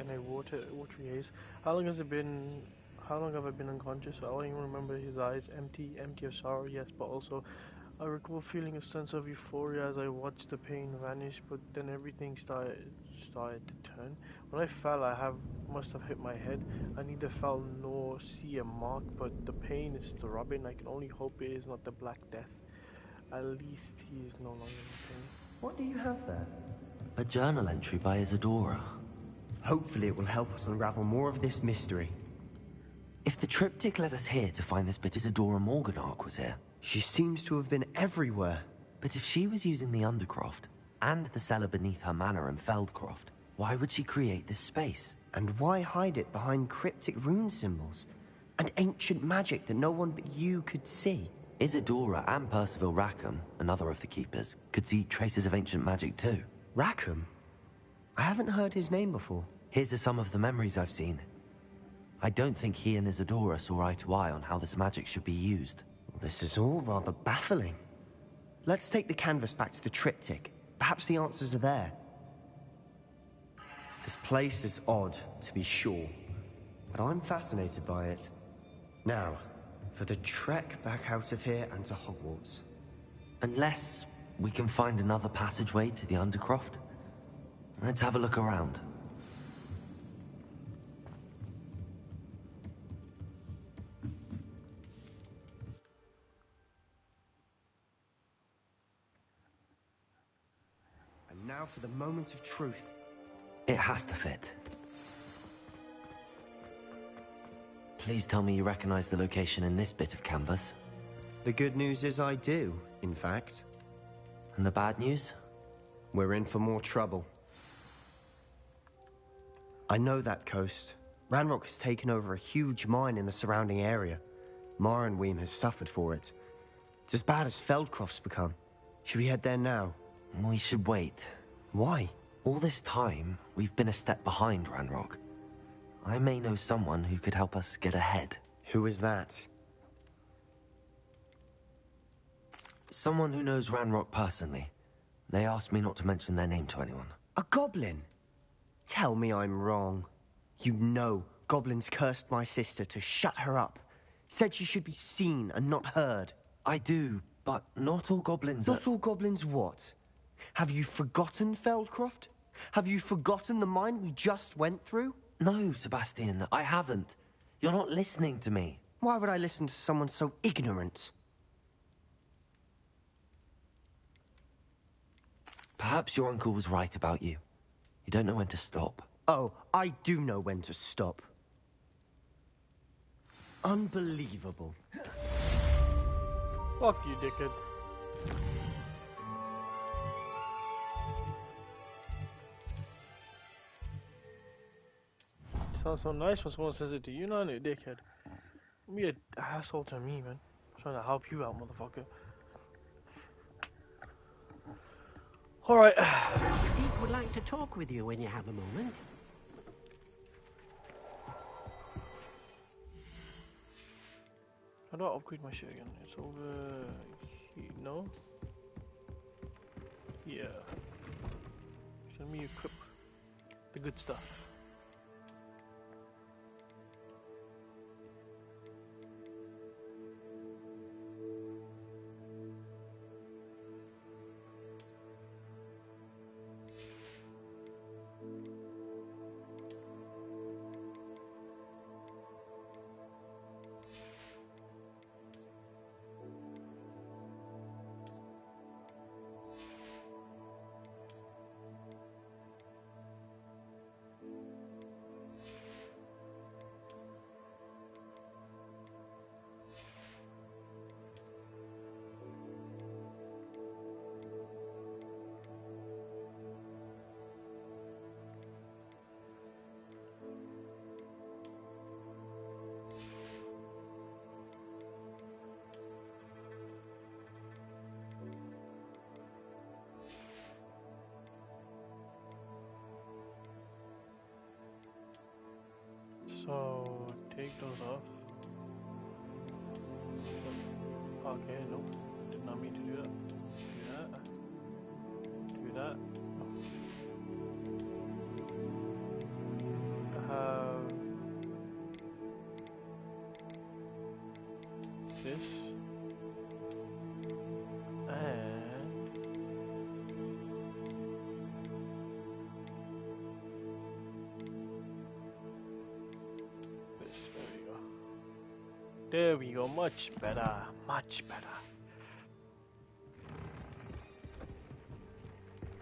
S1: In a watery haze. How long has it been? How long have I been unconscious? I don't even remember his eyes. Empty of sorrow, yes, but also I recall feeling a sense of euphoria as I watched the pain vanish, but then everything started to turn. When I fell, must have hit my head. I neither fell nor see a mark, but the pain is throbbing. I can only hope it is not the Black Death. At least he is no longer in pain.
S15: What do you have there?
S2: A journal entry by Isadora.
S15: Hopefully it will help us unravel more of this mystery.
S2: If the triptych led us here to find this bit, Isadora Morganark was here.
S15: She seems to have been everywhere.
S2: But if she was using the Undercroft, and the cellar beneath her manor in Feldcroft, why would she create this space?
S15: And why hide it behind cryptic rune symbols? And ancient magic that no one but you could see?
S2: Isadora and Percival Rackham, another of the Keepers, could see traces of ancient magic too.
S15: Rackham? I haven't heard his name before.
S2: Here's some of the memories I've seen. I don't think he and Isadora saw eye to eye on how this magic should be used.
S15: This is all rather baffling. Let's take the canvas back to the triptych. Perhaps the answers are there. This place is odd, to be sure, but I'm fascinated by it. Now, for the trek back out of here and to Hogwarts.
S2: Unless we can find another passageway to the Undercroft. Let's have a look around.
S15: And now for the moment of truth.
S2: It has to fit. Please tell me you recognize the location in this bit of canvas.
S15: The good news is I do, in fact.
S2: And the bad news?
S15: We're in for more trouble. I know that coast. Ranrock has taken over a huge mine in the surrounding area. Mornweem has suffered for it. It's as bad as Feldcroft's become. Should we head there now?
S2: We should wait.
S15: Why?
S2: All this time, we've been a step behind Ranrock. I may know someone who could help us get ahead.
S15: Who is that?
S2: Someone who knows Ranrock personally. They asked me not to mention their name to anyone.
S15: A goblin? Tell me I'm wrong. You know goblins cursed my sister to shut her up. Said she should be seen and not heard.
S2: I do, but not all goblins
S15: Not all goblins what? Have you forgotten Feldcroft? Have you forgotten the mine we just went through?
S2: No, Sebastian, I haven't. You're not listening to me.
S15: Why would I listen to someone so ignorant?
S2: Perhaps your uncle was right about you. You don't know when to stop.
S15: Oh, I do know when to stop. Unbelievable.
S1: Fuck you, dickhead. Sounds so nice when someone says it to you, not a dickhead. Be an asshole to me, man. I'm trying to help you out, motherfucker. Alright.
S10: Pete would like to talk with you when you have a moment.
S1: How do I upgrade my shit again? It's over here, no? Yeah. Let me equip the good stuff. So, take those off. Okay, nope. Did not mean to do that. Do that. This. And There we go, much better, much better.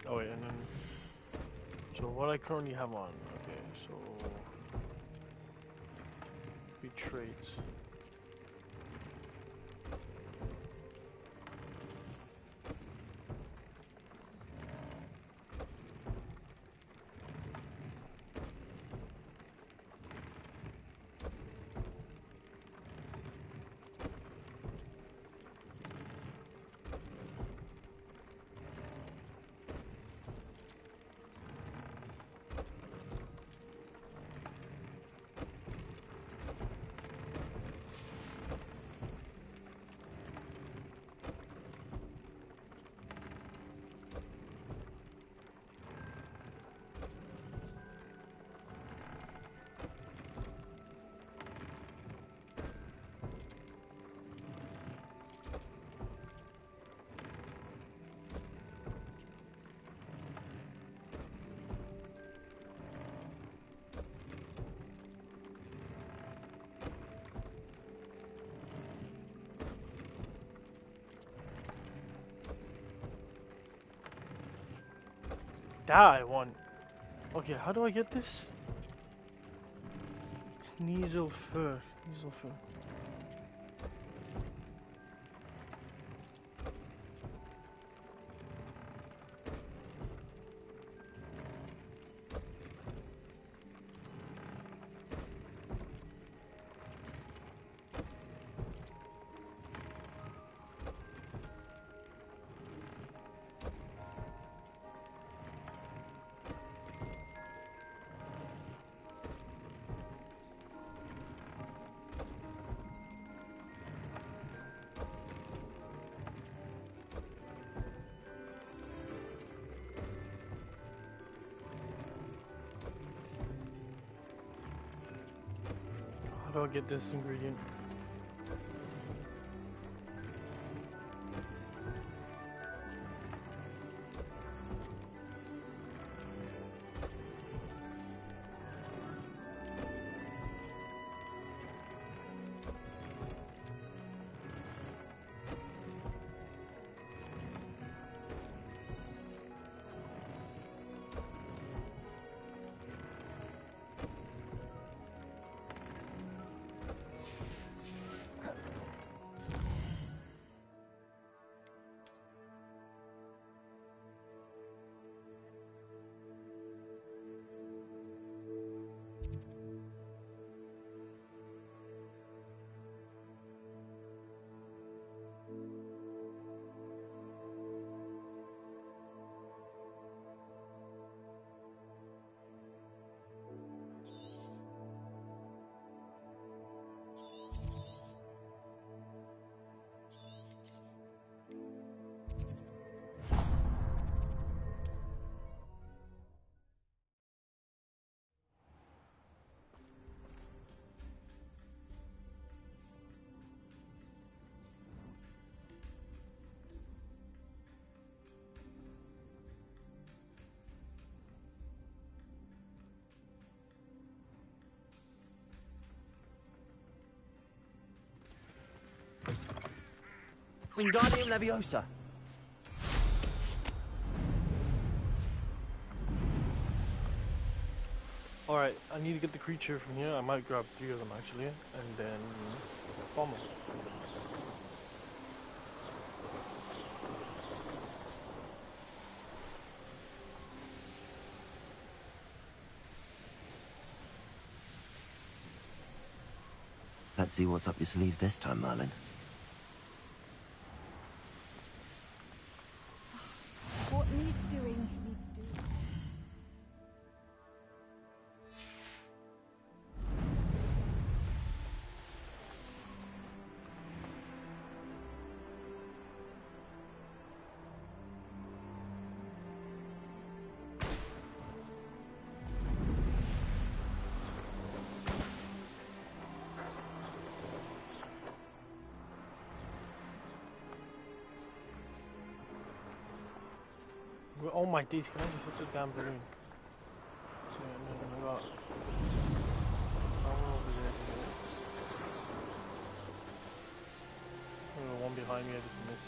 S1: Oh wait, and then, so what I currently have on, okay, so, traits. That I want. Okay, how do I get this? Nasal fur. Nasal fur. How do I get this ingredient?
S2: Wingardium Leviosa.
S1: Alright, I need to get the creature from here. I might grab 3 of them actually, and then bomb them.
S2: Let's see what's up your sleeve this time, Merlin.
S9: What needs doing, needs doing.
S1: Oh my days, can I just hit the damn balloon? So, no, I got... over there. behind me, I didn't miss.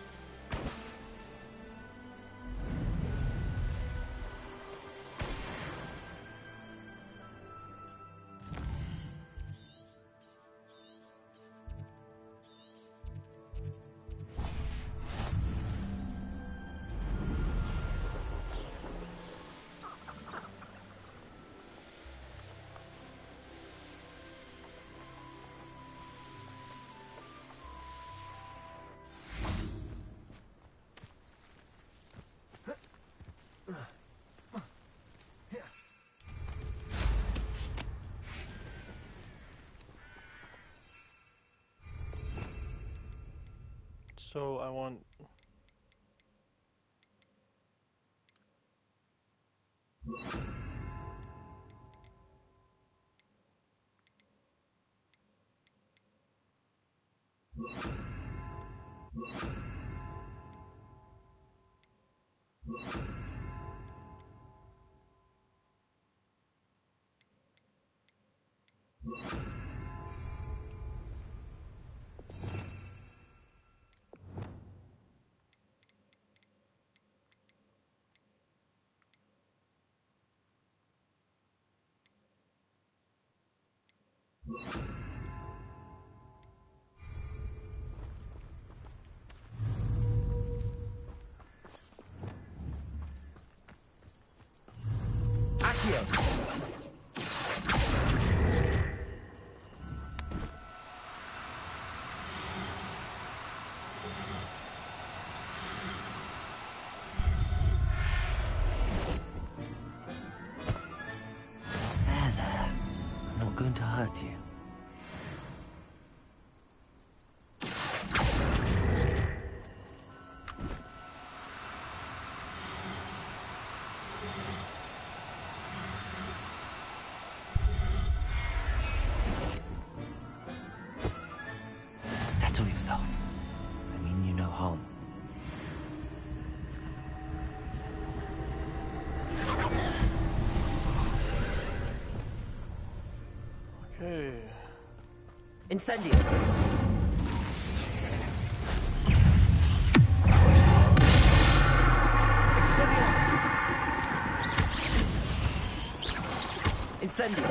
S1: So I want
S2: There. I'm not going to hurt you. Settle yourself. I mean you no harm.
S1: okay.
S2: Incendio! Incendio!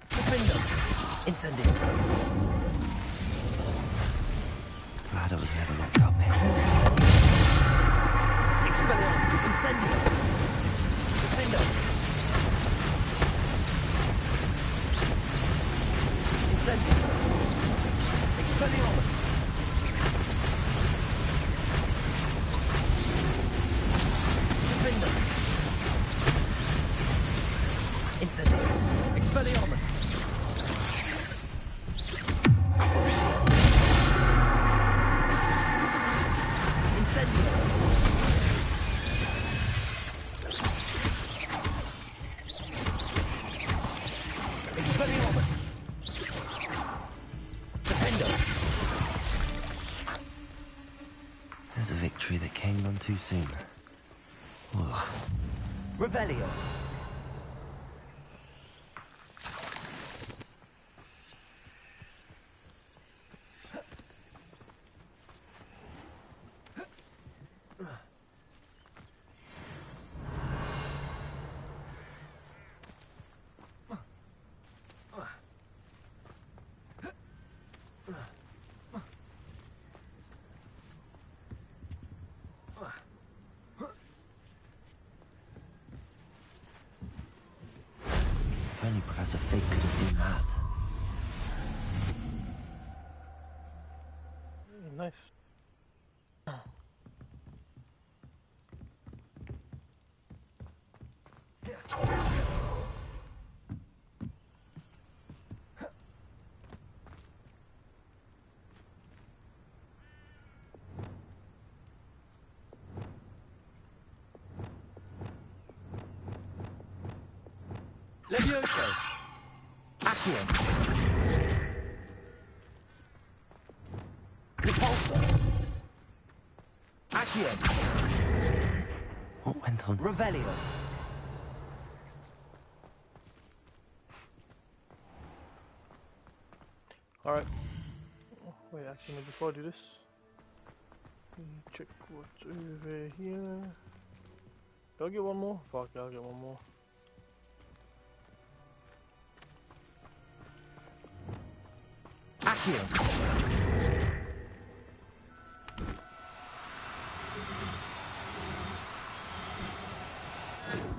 S2: Defender! Incendio! Glad I was never locked up here. Expelliarmus! Incendio! Defender! Incendio! Expelliarmus! Defender! Incendio! Expelliarmus! Crucial! Incendio! Expelliarmus! Defender! There's a victory that came none too soon. Ugh. Revelio! If only Professor Fig could have seen that.
S1: Nice.
S2: Levioso! Accio! Repulsor! Accio! What went on? Revelio!
S1: Alright. Wait, actually, no, before I do this, let me check what's over here. Do I get one more? Fuck, I'll get one more.
S2: Accio!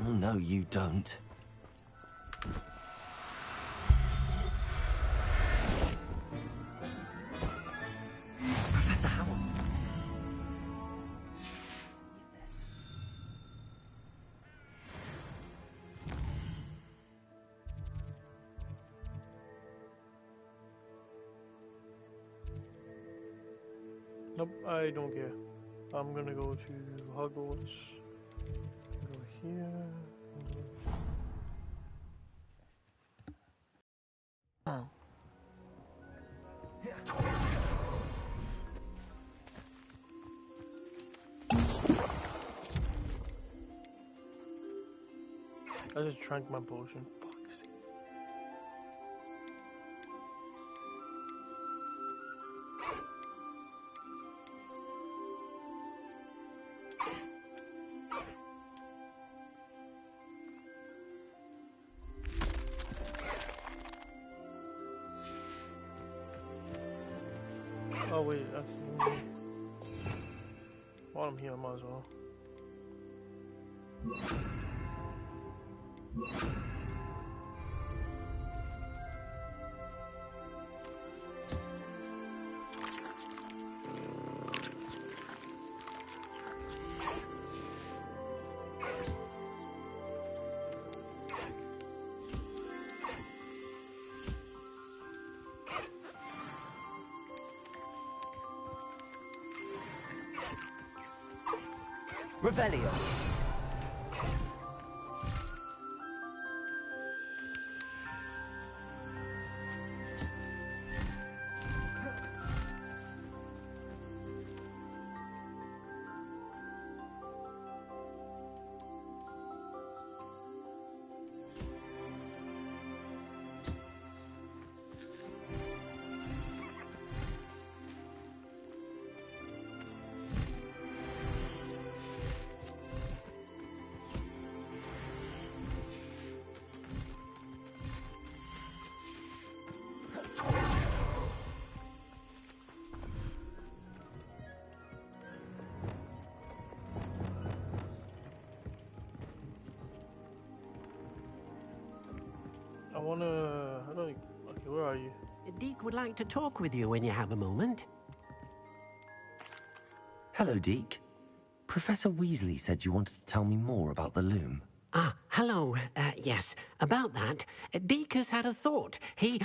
S2: Oh, no, you don't. Professor Howell. This.
S1: Nope, I don't care. I'm gonna go to Hogwarts. Go here. Oh. I just drank my potion. Oh wait, that's while I'm here, I might as well.
S2: Revelio.
S1: I don't, okay, where are you?
S10: Deke would like to talk with you when you have a moment.
S2: Hello, Deke. Professor Weasley said you wanted to tell me more about the loom.
S10: Ah, hello. Yes, about that. Deke has had a thought. He...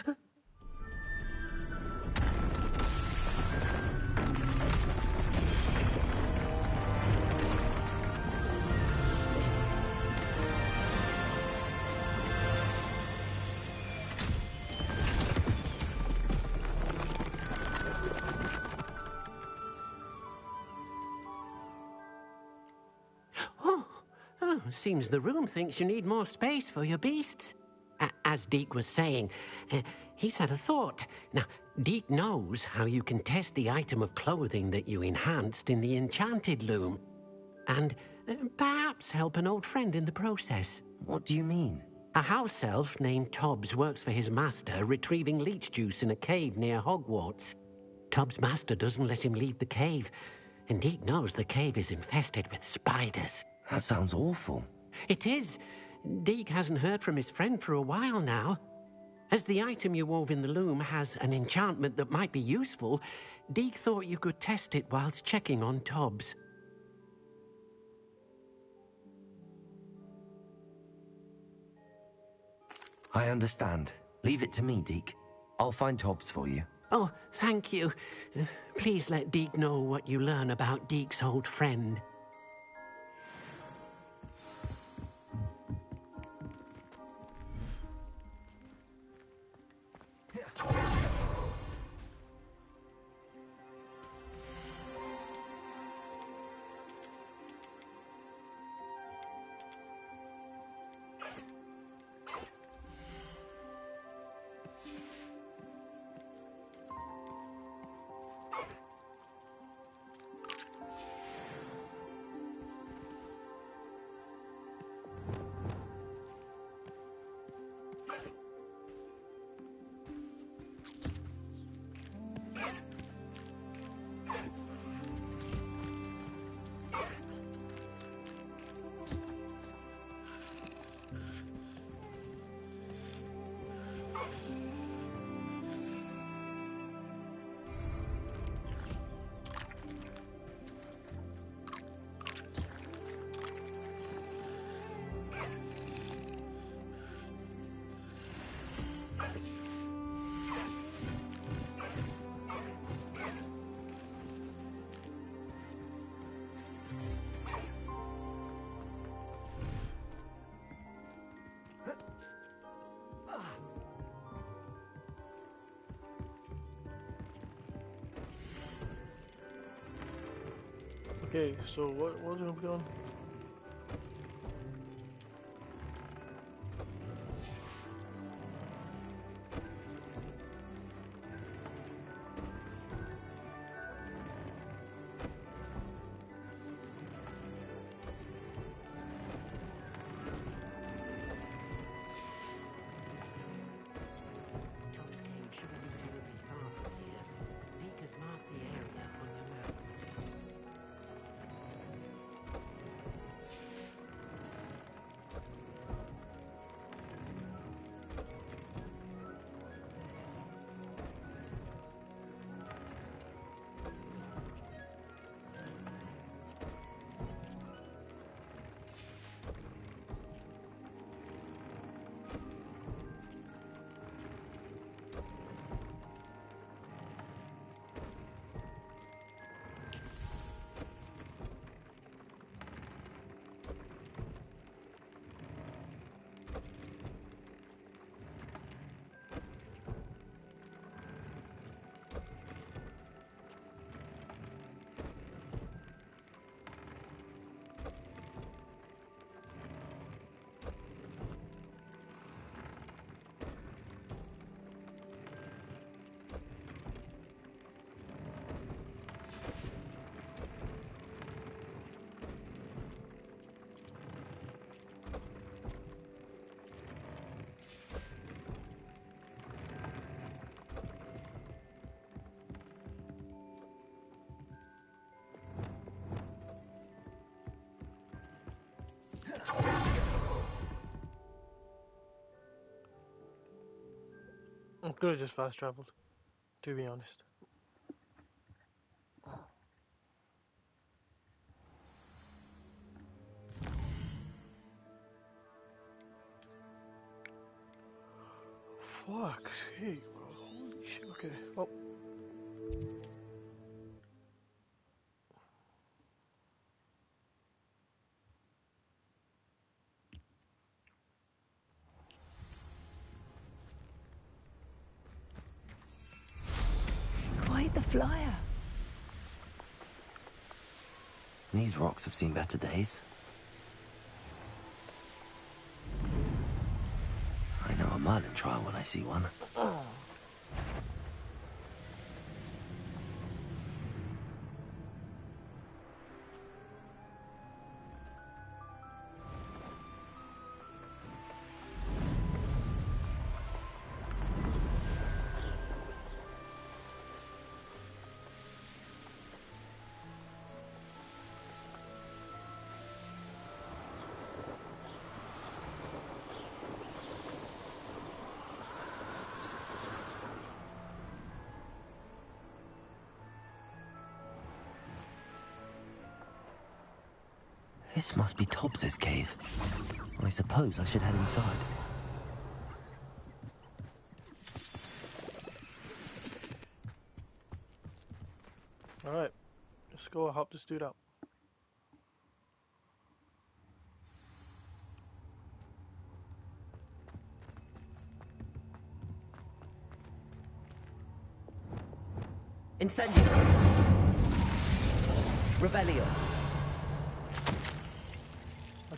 S10: Oh, seems the room thinks you need more space for your beasts. As Deke was saying, he's had a thought. Now, Deke knows how you can test the item of clothing that you enhanced in the enchanted loom. And perhaps help an old friend in the process.
S2: What do you mean?
S10: A house elf named Tobbs works for his master, retrieving leech juice in a cave near Hogwarts. Tobbs' master doesn't let him leave the cave, and Deke knows the cave is infested with spiders.
S2: That sounds awful.
S10: It is. Deke hasn't heard from his friend for a while now. As the item you wove in the loom has an enchantment that might be useful, Deke thought you could test it whilst checking on Tobbs.
S2: I understand. Leave it to me, Deke. I'll find Tobbs for you.
S10: Oh, thank you. Please let Deke know what you learn about Deke's old friend.
S1: Okay, so what was we gonna put on?
S2: Tops Cave shouldn't be terribly far from here. Peek has marked the area on your map.
S1: I could have just fast traveled, to be honest. Fuck's sake, bro. Holy shit. Okay. Oh.
S8: Quite the flyer.
S2: These rocks have seen better days. I know a Merlin trial when I see one. This must be Tobbs's cave. I suppose I should head inside.
S1: Alright. Let's go help this dude out.
S8: Incendio. Rebellion.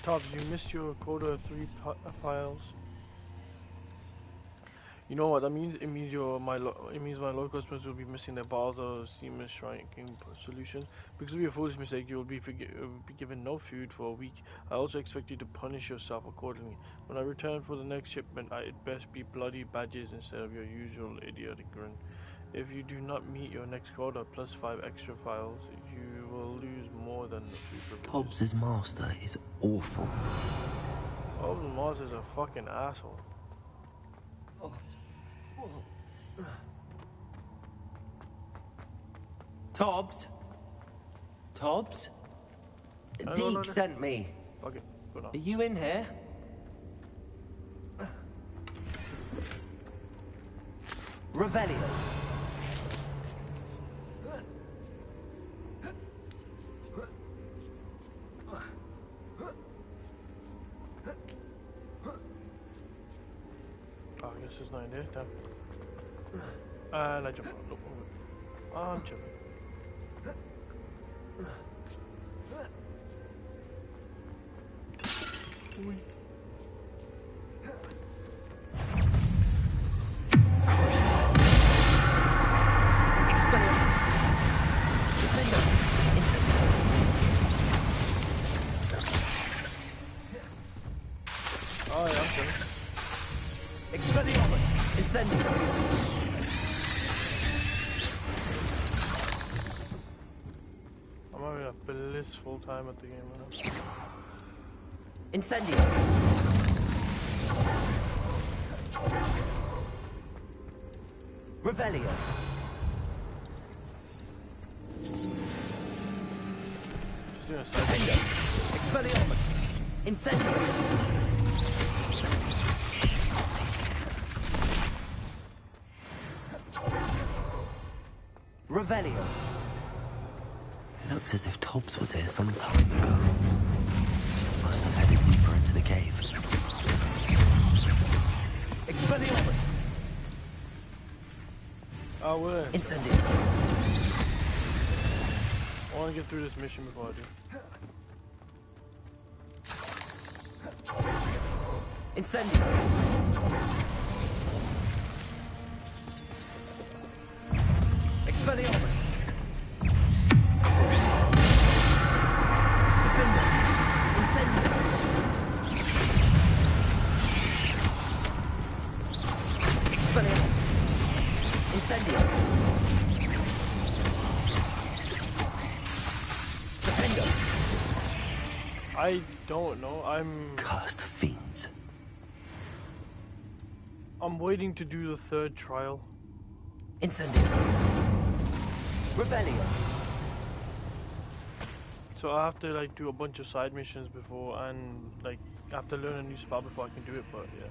S1: Tobbs, you missed your quota of 3 files. You know what that means? It means my local customers will be missing their bars of seamless shrinking solutions. Because of your foolish mistake, you will be given no food for a week. I also expect you to punish yourself accordingly. When I return for the next shipment, it best be bloody badges instead of your usual idiotic grin. If you do not meet your next quota plus 5 extra files, you will lose more than the food privileges.
S2: Tobbs's master is awful.
S1: Tobbs's master is a fucking asshole.
S15: Tobbs? Tobbs? Deke sent me.
S1: Okay, hold on.
S15: Are you in here? Revelio.
S1: Oh, I guess there's nothing there. Damn. And I jump out. Nope, I'm chilling.
S4: Expelliarmus. Defender. Incendio.
S1: Oh yeah, okay.
S4: Expelliarmus. Incendio.
S1: I'm having a blissful time at the game right now.
S4: Incendio. Revelio. Defender. Expelliarmus. Incendio. Revelio.
S2: Looks as if Tobbs was here some time ago. Must have headed deeper into the cave.
S4: Expelliarmus.
S1: Oh, wait.
S4: Incendio.
S1: I want to get through this mission before I do.
S4: Incendio. Expelliarmus. Defender. Incendio. Expelliarmus. Incendio. Defender.
S1: I don't know.
S2: Cursed fiends.
S1: I'm waiting to do the third trial.
S4: Incendio. Revelio.
S1: So I have to like do a bunch of side missions before, and like I have to learn a new spell before I can do it. But yeah,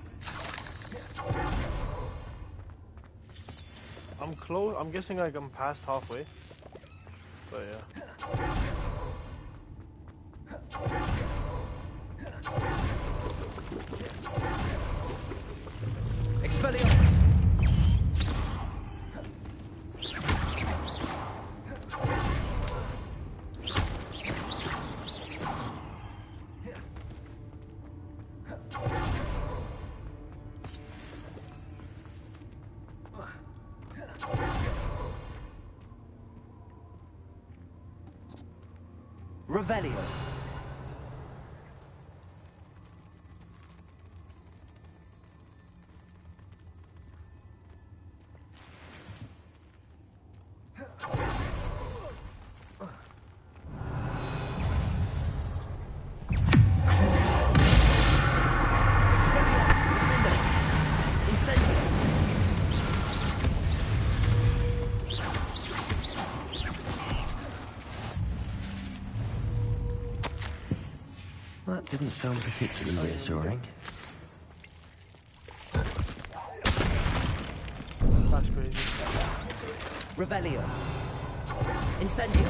S1: I'm close. I'm guessing like I'm past halfway. But yeah.
S4: Expelliarmus. Revelio.
S2: That didn't sound particularly reassuring.
S1: That's crazy.
S4: Revelio. Incendio.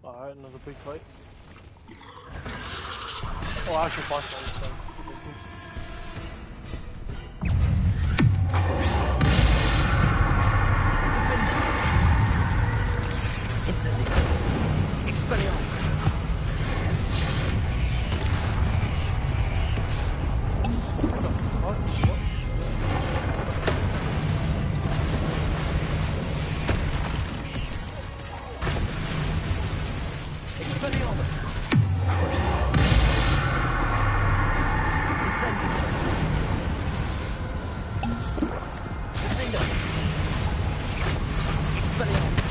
S1: Alright, another big fight. Oh, I actually boss fight this time.
S4: Incendio. Expelliarmus. Expelliarmus. Incendio. Defender. Expelliarmus.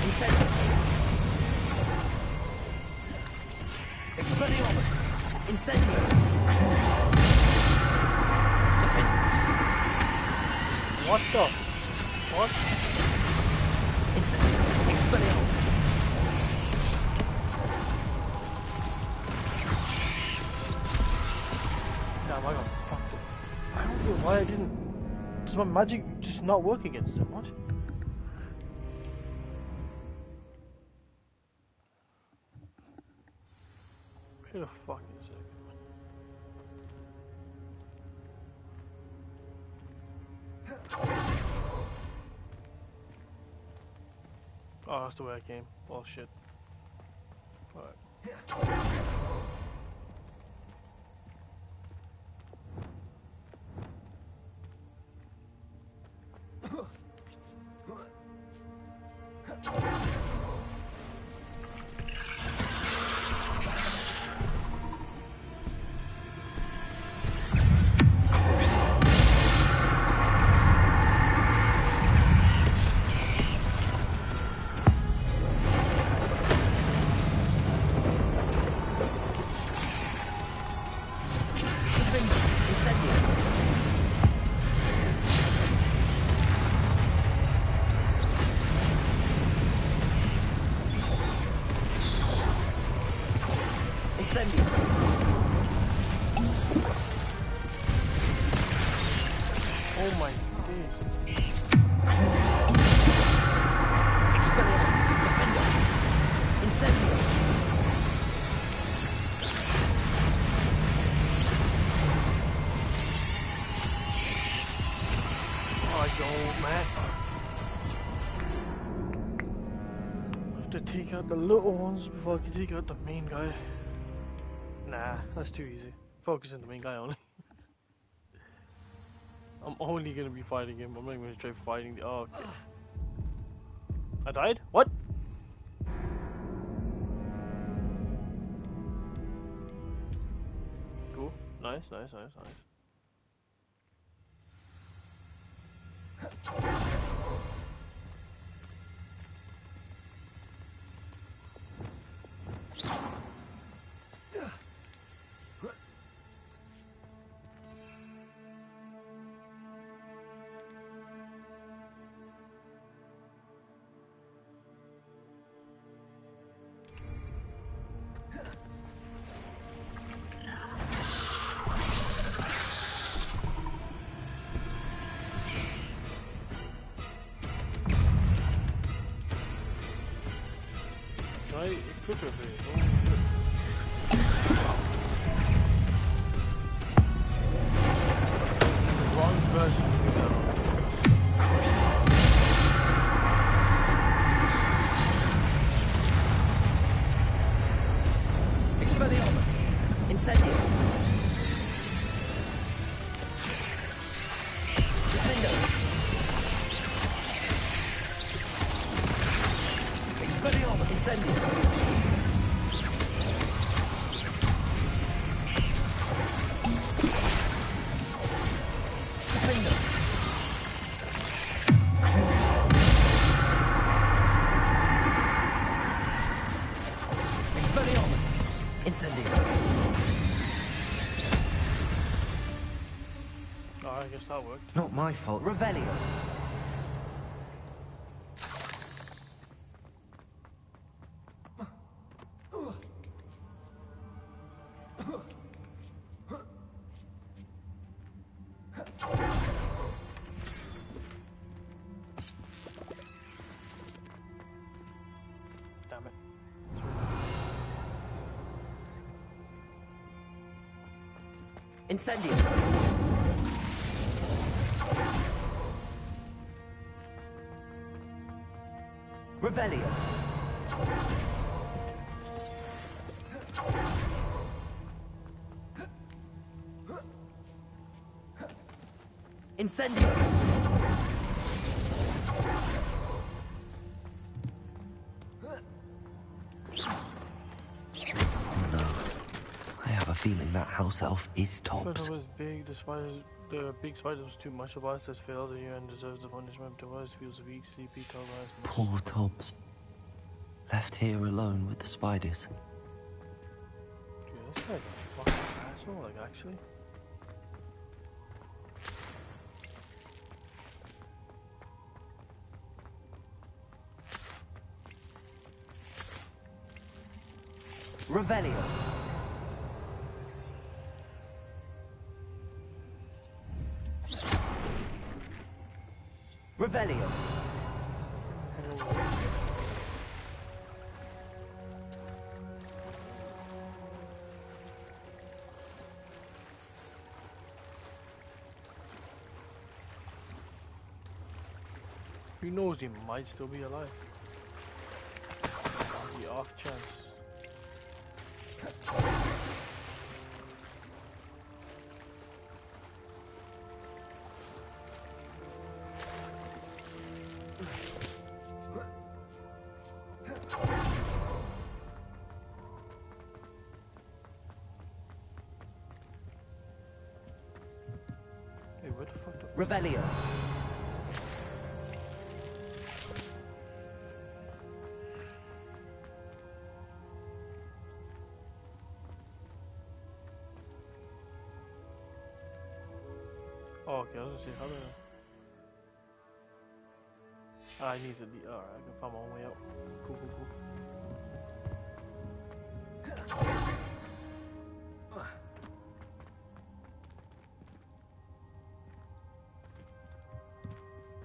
S4: Incendio. Expelliarmus. Incendio. Defender.
S1: What the? What?
S4: Incendio. Expelliarmus.
S1: Damn, I got fucked. I don't know why I didn't. Does my magic just not work against him? What? Wait a fucking second. Oh, that's the way I came. Oh shit. Alright. Oh my days.
S8: Expelliarmus, Defender. Incendio.
S1: Oh, I don't, man. I have to take out the little ones before I can take out the main guy. Nah, that's too easy. Focus on the main guy only. I'm only gonna be fighting him. I'm not even gonna try fighting the. Oh, okay. I died? What? Cool. Nice, nice, nice, nice. I equip it. Wrong version.
S8: Expelliarmus. Incendio. Defender. Expelliarmus. Incendio.
S1: Oh, I guess that worked.
S2: Not my fault.
S8: Revelio.
S1: Damn it.
S8: Incendio. Revelio. Incendio.
S2: I have a feeling that house elf is
S1: Because
S2: Tobbs.
S1: it was big, the big spider was too much of us, has failed you and deserves the punishment. To us feels weak, sleepy, Tobbs.
S2: Poor Tobbs. Left here alone with the spiders.
S1: Dude, this guy's a fucking asshole, like, actually.
S8: Revelio. Revelio.
S1: Who knows, he might still be alive. The off chance. Hey, where the fuck?
S8: Revelio.
S1: Oh, okay, I was gonna say, how do I need to be. Alright, I can find my own way out. Cool, cool, cool.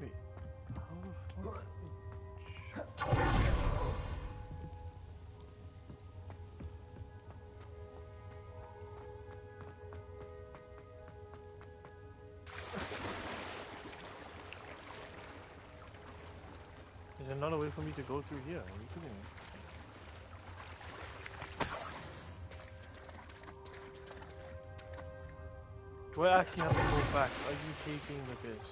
S1: Wait, how the fuck? There's another way for me to go through here. Are you kidding me? Do I actually have to go back? Are you taking the piss?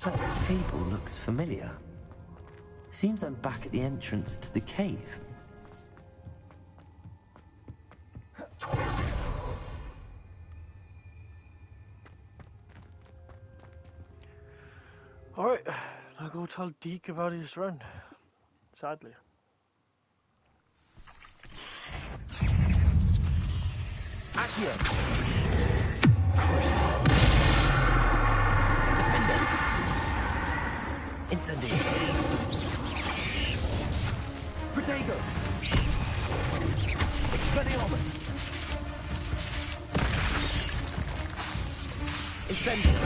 S2: That table looks familiar. Seems I'm back at the entrance to the cave.
S1: Alright, I'll go tell Deke about his run. Sadly.
S8: Accio. Crucible. Defender. Incendio. Protego. Expelliarmus. Incendio.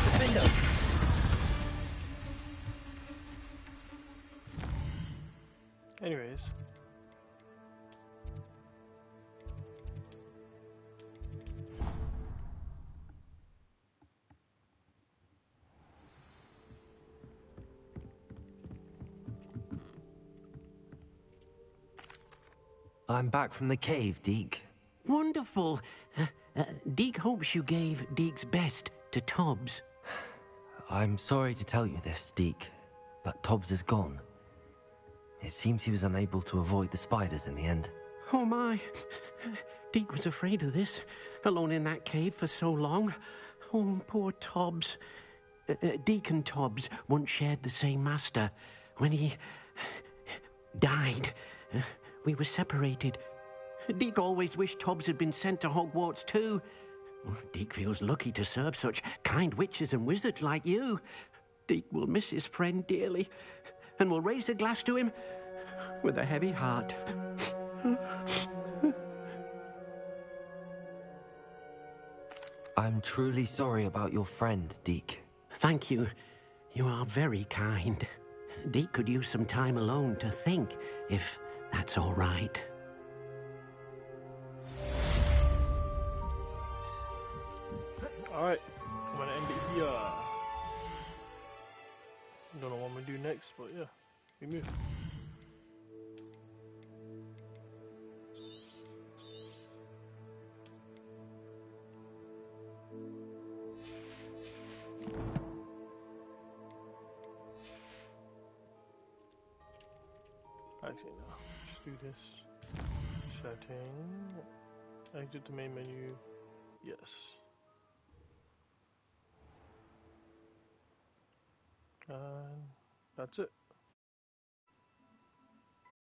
S8: Defender.
S1: Anyways.
S2: I'm back from the cave, Deke.
S10: Wonderful. Deke hopes you gave Deke's best to Tobbs.
S2: I'm sorry to tell you this, Deke, but Tobbs is gone. It seems he was unable to avoid the spiders in the end.
S10: Oh my. Deke was afraid of this, alone in that cave for so long. Oh, poor Tobbs. Deke and Tobbs once shared the same master. When he died, we were separated. Deke always wished Tobbs had been sent to Hogwarts too. Deke feels lucky to serve such kind witches and wizards like you. Deke will miss his friend dearly, and will raise a glass to him with a heavy heart.
S2: I'm truly sorry about your friend, Deke.
S10: Thank you. You are very kind. Deke could use some time alone to think, if that's all right.
S1: Alright, I'm gonna end it here. Don't know what I'm gonna do next, but yeah, we move. Actually, no. Just do this. Setting. Exit the main menu. Yes. And that's it.